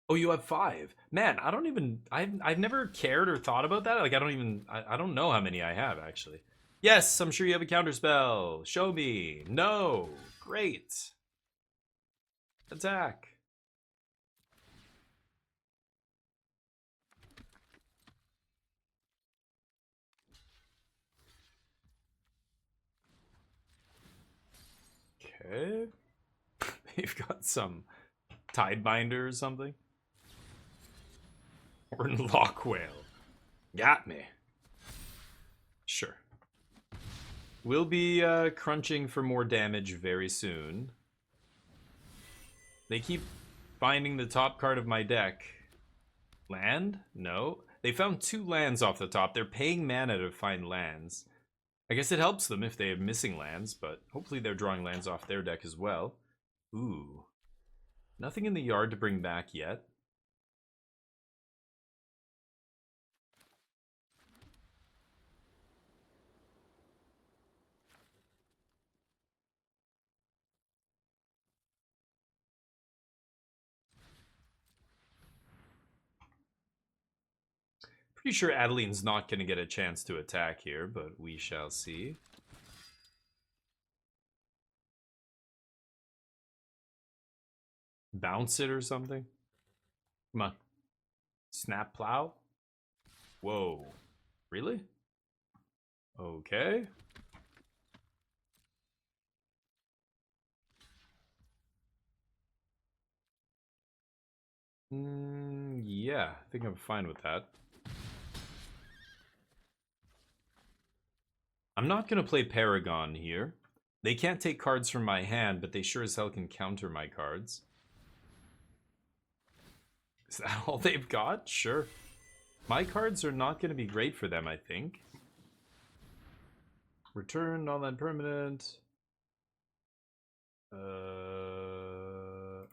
Oh, you have 5. Man, I don't even... I've never cared or thought about that. Like, I don't even... I don't know how many I have, actually. Yes, I'm sure you have a counterspell. Show me. No. Great. Attack. Okay. They've got some Tidebinder or something. Or Lock Whale. Got me. Sure. We'll be crunching for more damage very soon. They keep finding the top card of my deck. Land? No. They found 2 lands off the top. They're paying mana to find lands. I guess it helps them if they have missing lands, but hopefully they're drawing lands off their deck as well. Ooh. Nothing in the yard to bring back yet. Pretty sure Adeline's not going to get a chance to attack here, but we shall see. Bounce it or something? Come on. Snap plow? Whoa. Really? Okay. Yeah, I think I'm fine with that. I'm not going to play Paragon here. They can't take cards from my hand, but they sure as hell can counter my cards. Is that all they've got? Sure. My cards are not going to be great for them, I think. Return, non-land permanent.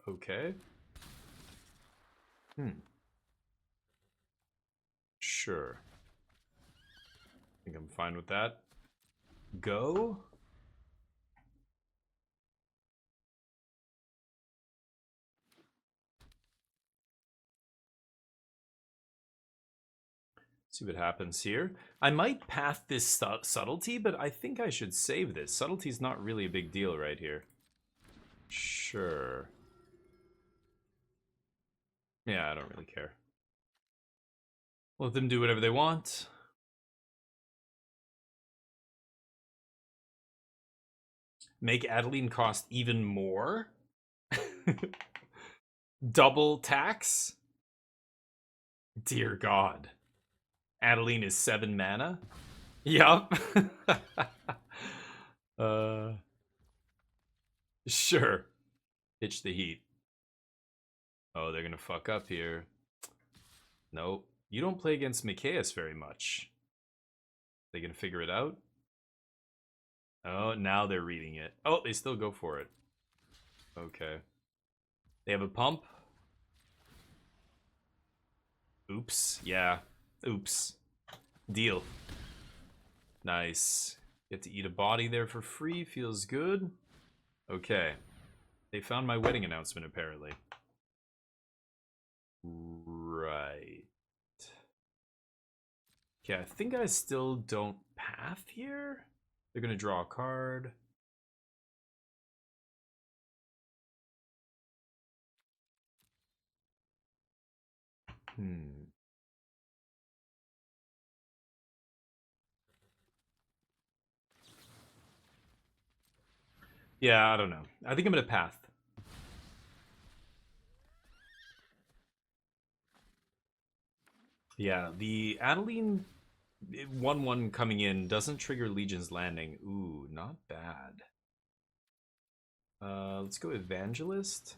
Okay. Sure. I think I'm fine with that. Go. See what happens here. I might path this subtlety, but I think I should save this. Subtlety's not really a big deal right here. Sure. Yeah, I don't really care. Let them do whatever they want. Make Adeline cost even more? Double tax? Dear God. Adeline is 7 mana? Yup. Sure. Pitch the heat. Oh, they're gonna fuck up here. Nope. You don't play against Mikaeus very much. They gonna figure it out? Oh, now they're reading it. Oh, they still go for it. Okay. They have a pump. Oops. Yeah. Oops. Deal. Nice. Get to eat a body there for free. Feels good. Okay. They found my wedding announcement, apparently. Right. Okay, I think I still don't path here. They're gonna draw a card. Yeah, I don't know. I think I'm gonna path. Yeah, the Adeline 1/1 coming in doesn't trigger Legion's Landing. Ooh, not bad. Let's go Evangelist.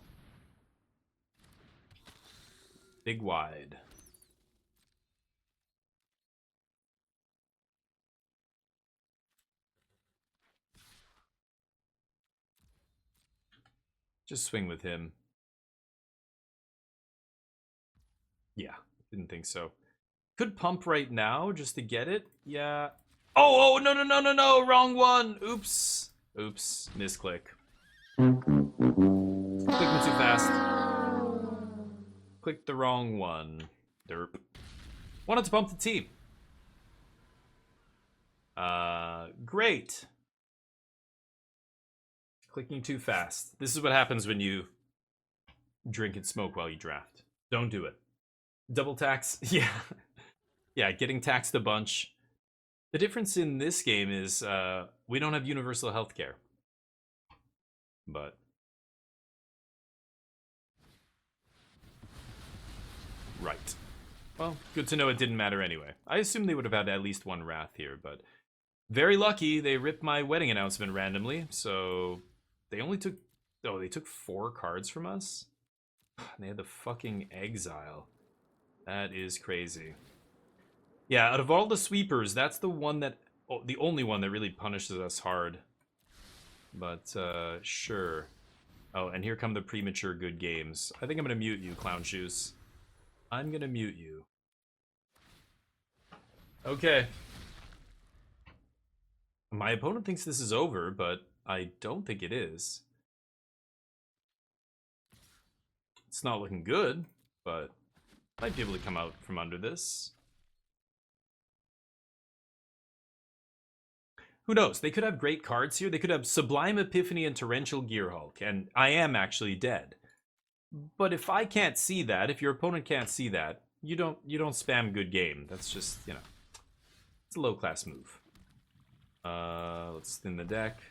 Big wide. Just swing with him. Yeah, didn't think so. Could pump right now just to get it. Yeah. Oh, no, no, no, no, no. Wrong one. Oops. Oops. Misclick. Clicking too fast. Clicked the wrong one. Derp. Wanted to pump the team. Great. Clicking too fast. This is what happens when you drink and smoke while you draft. Don't do it. Double tax. Yeah. Yeah, getting taxed a bunch. The difference in this game is we don't have universal health care. But right. Well, good to know it didn't matter anyway. I assume they would have had at least one Wrath here, but very lucky they ripped my wedding announcement randomly, so they only took... Oh, they took 4 cards from us? They had the fucking Exile. That is crazy. Yeah, out of all the sweepers, that's the one that... Oh, the only one that really punishes us hard. But, sure. Oh, and here come the premature good games. I think I'm gonna mute you, Clown Shoes. I'm gonna mute you. Okay. My opponent thinks this is over, but I don't think it is. It's not looking good, but might be able to come out from under this. Who knows? They could have great cards here. They could have Sublime Epiphany and Torrential Gearhulk, and I am actually dead. But if I can't see that, if your opponent can't see that, you don't spam good game. That's just, you know, it's a low class move. Let's thin the deck.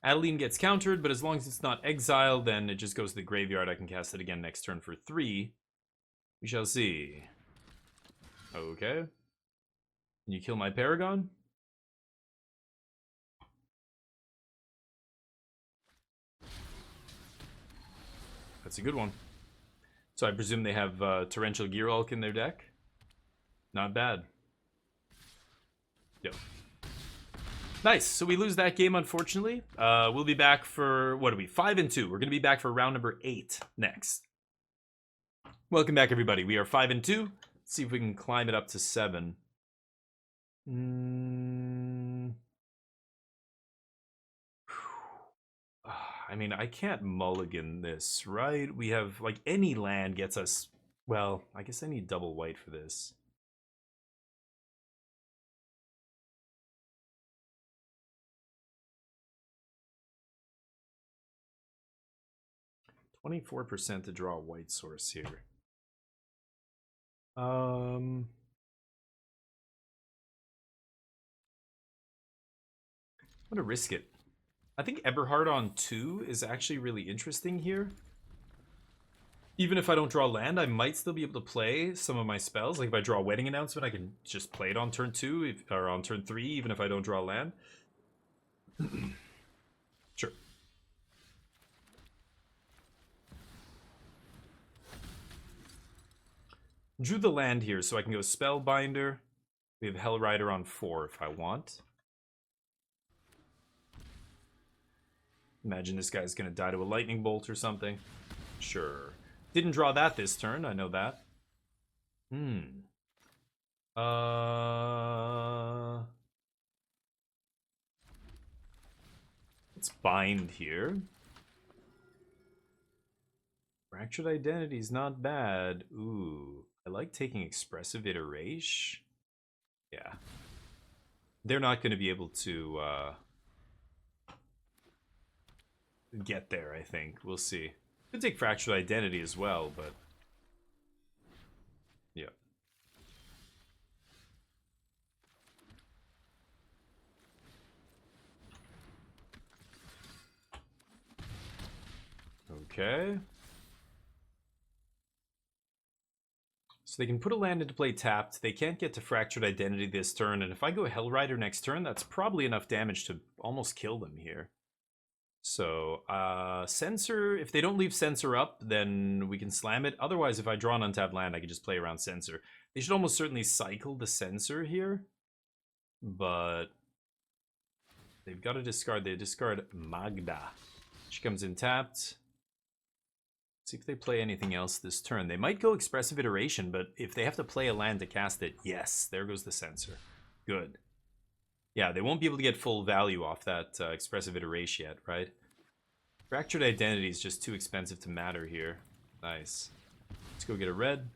Adeline gets countered, but as long as it's not exiled, then it just goes to the graveyard. I can cast it again next turn for 3. We shall see. Okay. Can you kill my Paragon? That's a good one. So I presume they have Torrential Gearhulk in their deck? Not bad. Yep. Nice. So we lose that game, unfortunately. We'll be back for, what are we, 5-2. We're going to be back for round number 8 next. Welcome back, everybody. We are 5-2. Let's see if we can climb it up to 7. I mean, I can't mulligan this, right? We have, like, any land gets us... Well, I guess I need double white for this. %24 to draw a white source here. I'm gonna risk it. I think Eberhard on 2 is actually really interesting here. Even if I don't draw land, I might still be able to play some of my spells. Like if I draw a wedding announcement, I can just play it on turn 2 or on turn 3, even if I don't draw land. Sure. Drew the land here, so I can go Spellbinder. We have Hellrider on 4 if I want. Imagine this guy's gonna die to a lightning bolt or something. Sure. Didn't draw that this turn, I know that. Let's bind here. Fractured identity is not bad. Ooh, I like taking expressive iteration. Yeah. They're not going to be able to get there, I think. We'll see. Could take fractured identity as well, but yeah. Okay. So they can put a land into play tapped. They can't get to Fractured Identity this turn, and if I go Hellrider next turn, that's probably enough damage to almost kill them here. So, Censor, if they don't leave Censor up, then we can slam it. Otherwise, if I draw an untapped land, I can just play around Censor. They should almost certainly cycle the Censor here, but they've got to discard. They discard Magda. She comes in tapped. See if they play anything else this turn. They might go Expressive Iteration, but if they have to play a land to cast it, yes, there goes the Censor. Good. Yeah, they won't be able to get full value off that Expressive Iteration yet, right? Fractured Identity is just too expensive to matter here. Nice. Let's go get a red.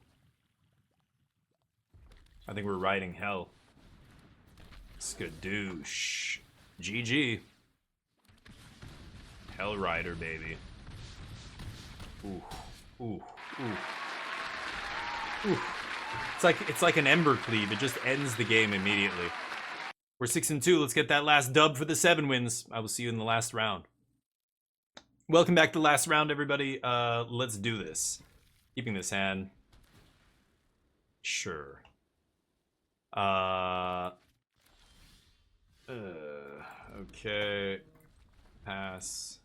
I think we're riding hell. Skadoosh. GG. Hell Rider, baby. Ooh, ooh, ooh. Ooh. It's like an Ember Cleave. It just ends the game immediately. We're 6-2. Let's get that last dub for the 7 wins. I will see you in the last round. Welcome back to the last round, everybody. Let's do this. Keeping this hand. Sure. Okay. Pass.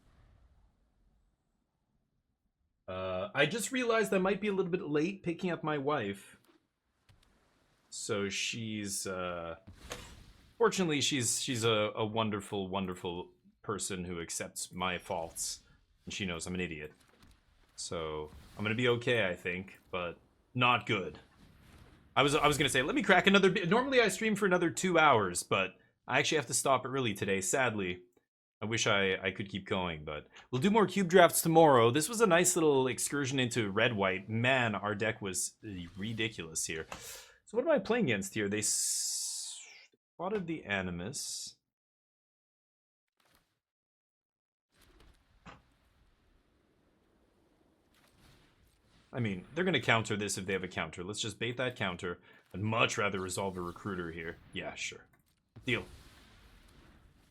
I just realized I might be a little bit late picking up my wife. So she's, fortunately, she's a wonderful, wonderful person who accepts my faults. And she knows I'm an idiot. So I'm gonna be okay, I think, but not good. I was gonna say, let me crack another bit. Normally I stream for another 2 hours, but I actually have to stop early today, sadly. I wish I could keep going, but we'll do more cube drafts tomorrow. This was a nice little excursion into red-white. Man, our deck was ridiculous here. So what am I playing against here? They spotted the Animus. I mean, they're going to counter this if they have a counter. Let's just bait that counter. I'd much rather resolve a Recruiter here. Yeah, sure. Deal.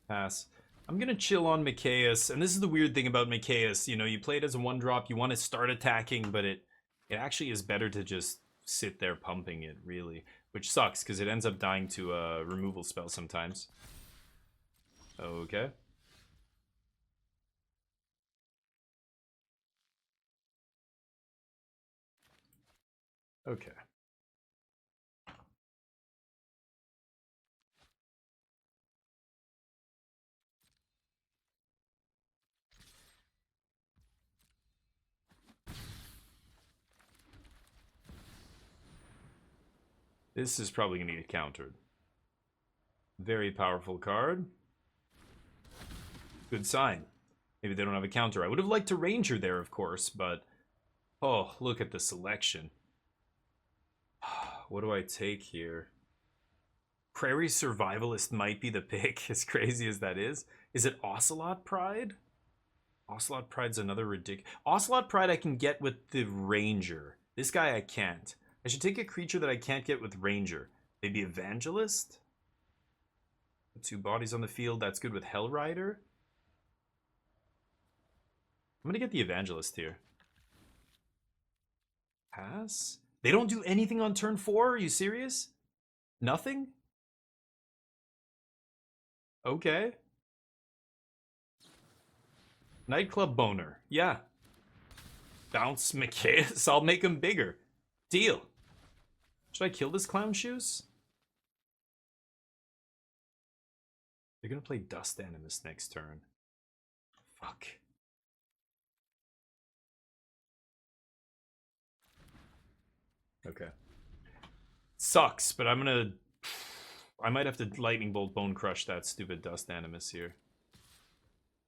Pass. I'm going to chill on Mikaeus, and this is the weird thing about Mikaeus. You know, you play it as a 1-drop, you want to start attacking, but it actually is better to just sit there pumping it, really. Which sucks, because it ends up dying to a removal spell sometimes. Okay. Okay. This is probably going to get countered. Very powerful card. Good sign. Maybe they don't have a counter. I would have liked to Ranger there, of course, but... Oh, look at the selection. What do I take here? Prairie Survivalist might be the pick, as crazy as that is. Is it Ocelot Pride? Ocelot Pride's another ridiculous... Ocelot Pride I can get with the Ranger. This guy I can't. I should take a creature that I can't get with Ranger. Maybe Evangelist? 2 bodies on the field. That's good with Hellrider. I'm gonna get the Evangelist here. Pass? They don't do anything on turn 4? Are you serious? Nothing? Okay. Nightclub Boner. Yeah. Bounce Mikaeus. I'll make him bigger. Deal. Should I kill this Clown Shoes? They're gonna play Dust Animus next turn. Fuck. Okay. Sucks, but I'm gonna... I might have to lightning bolt bone crush that stupid dust animus here.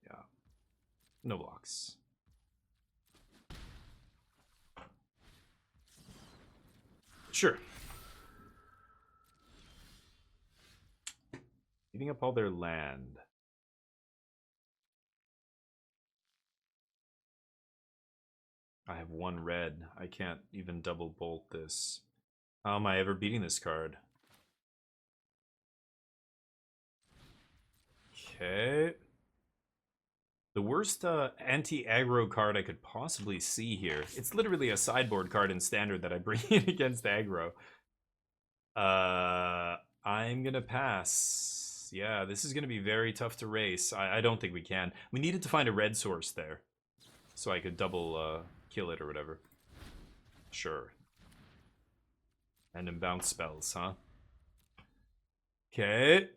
Yeah. No blocks. Sure. Eating up all their land. I have one red. I can't even double bolt this. How am I ever beating this card? Okay. The worst anti-aggro card I could possibly see here. It's literally a sideboard card in Standard that I bring in against aggro. I'm gonna pass. Yeah, this is gonna be very tough to race. I don't think we can. We needed to find a red source there, so I could double kill it or whatever. Sure. Random bounce spells, huh? Okay.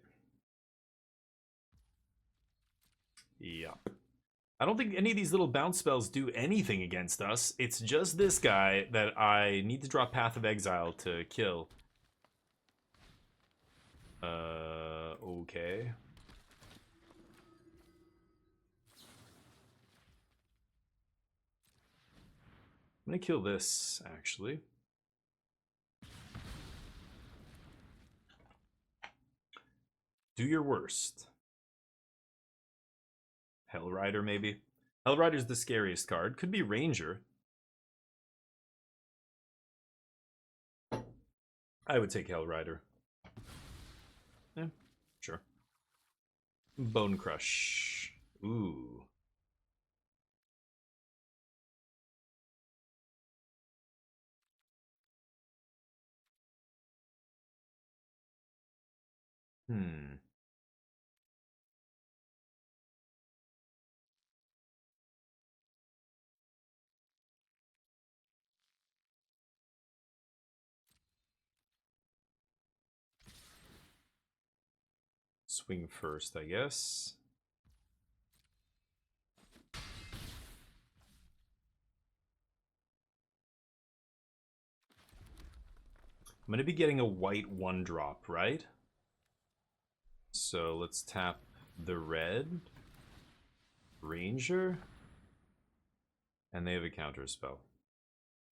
Yup. I don't think any of these little bounce spells do anything against us. It's just this guy that I need to draw Path of Exile to kill. Okay. I'm gonna kill this, actually. Do your worst. Hellrider, maybe? Hellrider's the scariest card. Could be Ranger. I would take Hellrider. Yeah, sure. Bone Crush. Ooh. Swing first, I guess. I'm going to be getting a white 1-drop, right? So let's tap the red. Ranger. And they have a counter spell.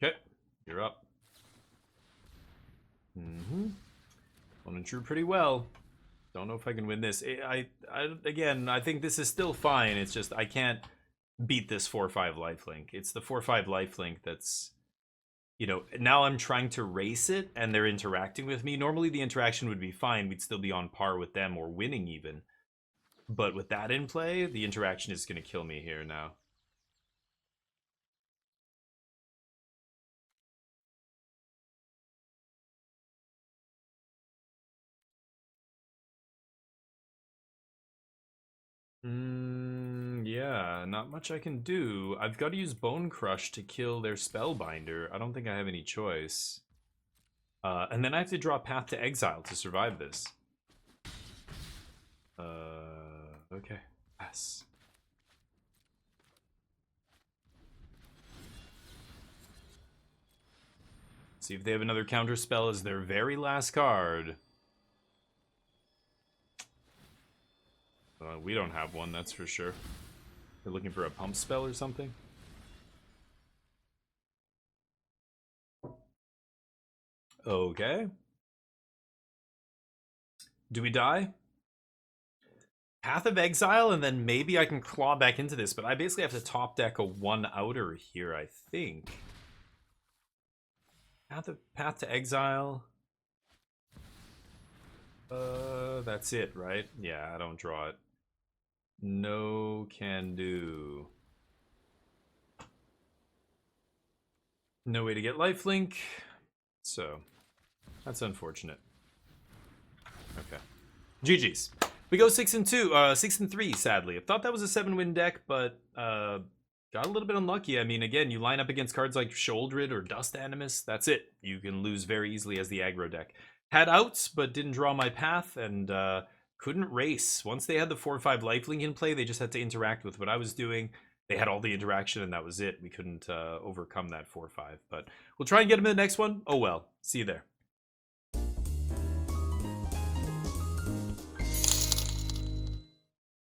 Okay, you're up. One and true pretty well. Don't know if I can win this. Again, I think this is still fine. It's just I can't beat this 4/5 lifelink. It's the 4/5 lifelink that's, you know, now I'm trying to race it and they're interacting with me. Normally the interaction would be fine. We'd still be on par with them or winning even. But with that in play, the interaction is going to kill me here now. Yeah, not much I can do. I've got to use Bone Crush to kill their Spellbinder. I don't think I have any choice. And then I have to draw Path to Exile to survive this. Okay. Pass. See if they have another counter spell as their very last card. We don't have one, that's for sure. They're looking for a pump spell or something. Okay. Do we die? Path of Exile, and then maybe I can claw back into this, but I basically have to top deck a 1-outer here, I think. Path to Exile. That's it, right? Yeah, I don't draw it. No can do. No way to get lifelink. So, that's unfortunate. Okay. GG's. We go 6-2, 6-3, sadly. I thought that was a 7-win deck, but got a little bit unlucky. I mean, again, you line up against cards like Sholdred or Dust Animus, that's it. You can lose very easily as the aggro deck. Had outs, but didn't draw my path, and couldn't race. Once they had the 4/5 lifelink in play, they just had to interact with what I was doing. They had all the interaction, and that was it. We couldn't overcome that 4/5, but we'll try and get them in the next one. Oh well. See you there.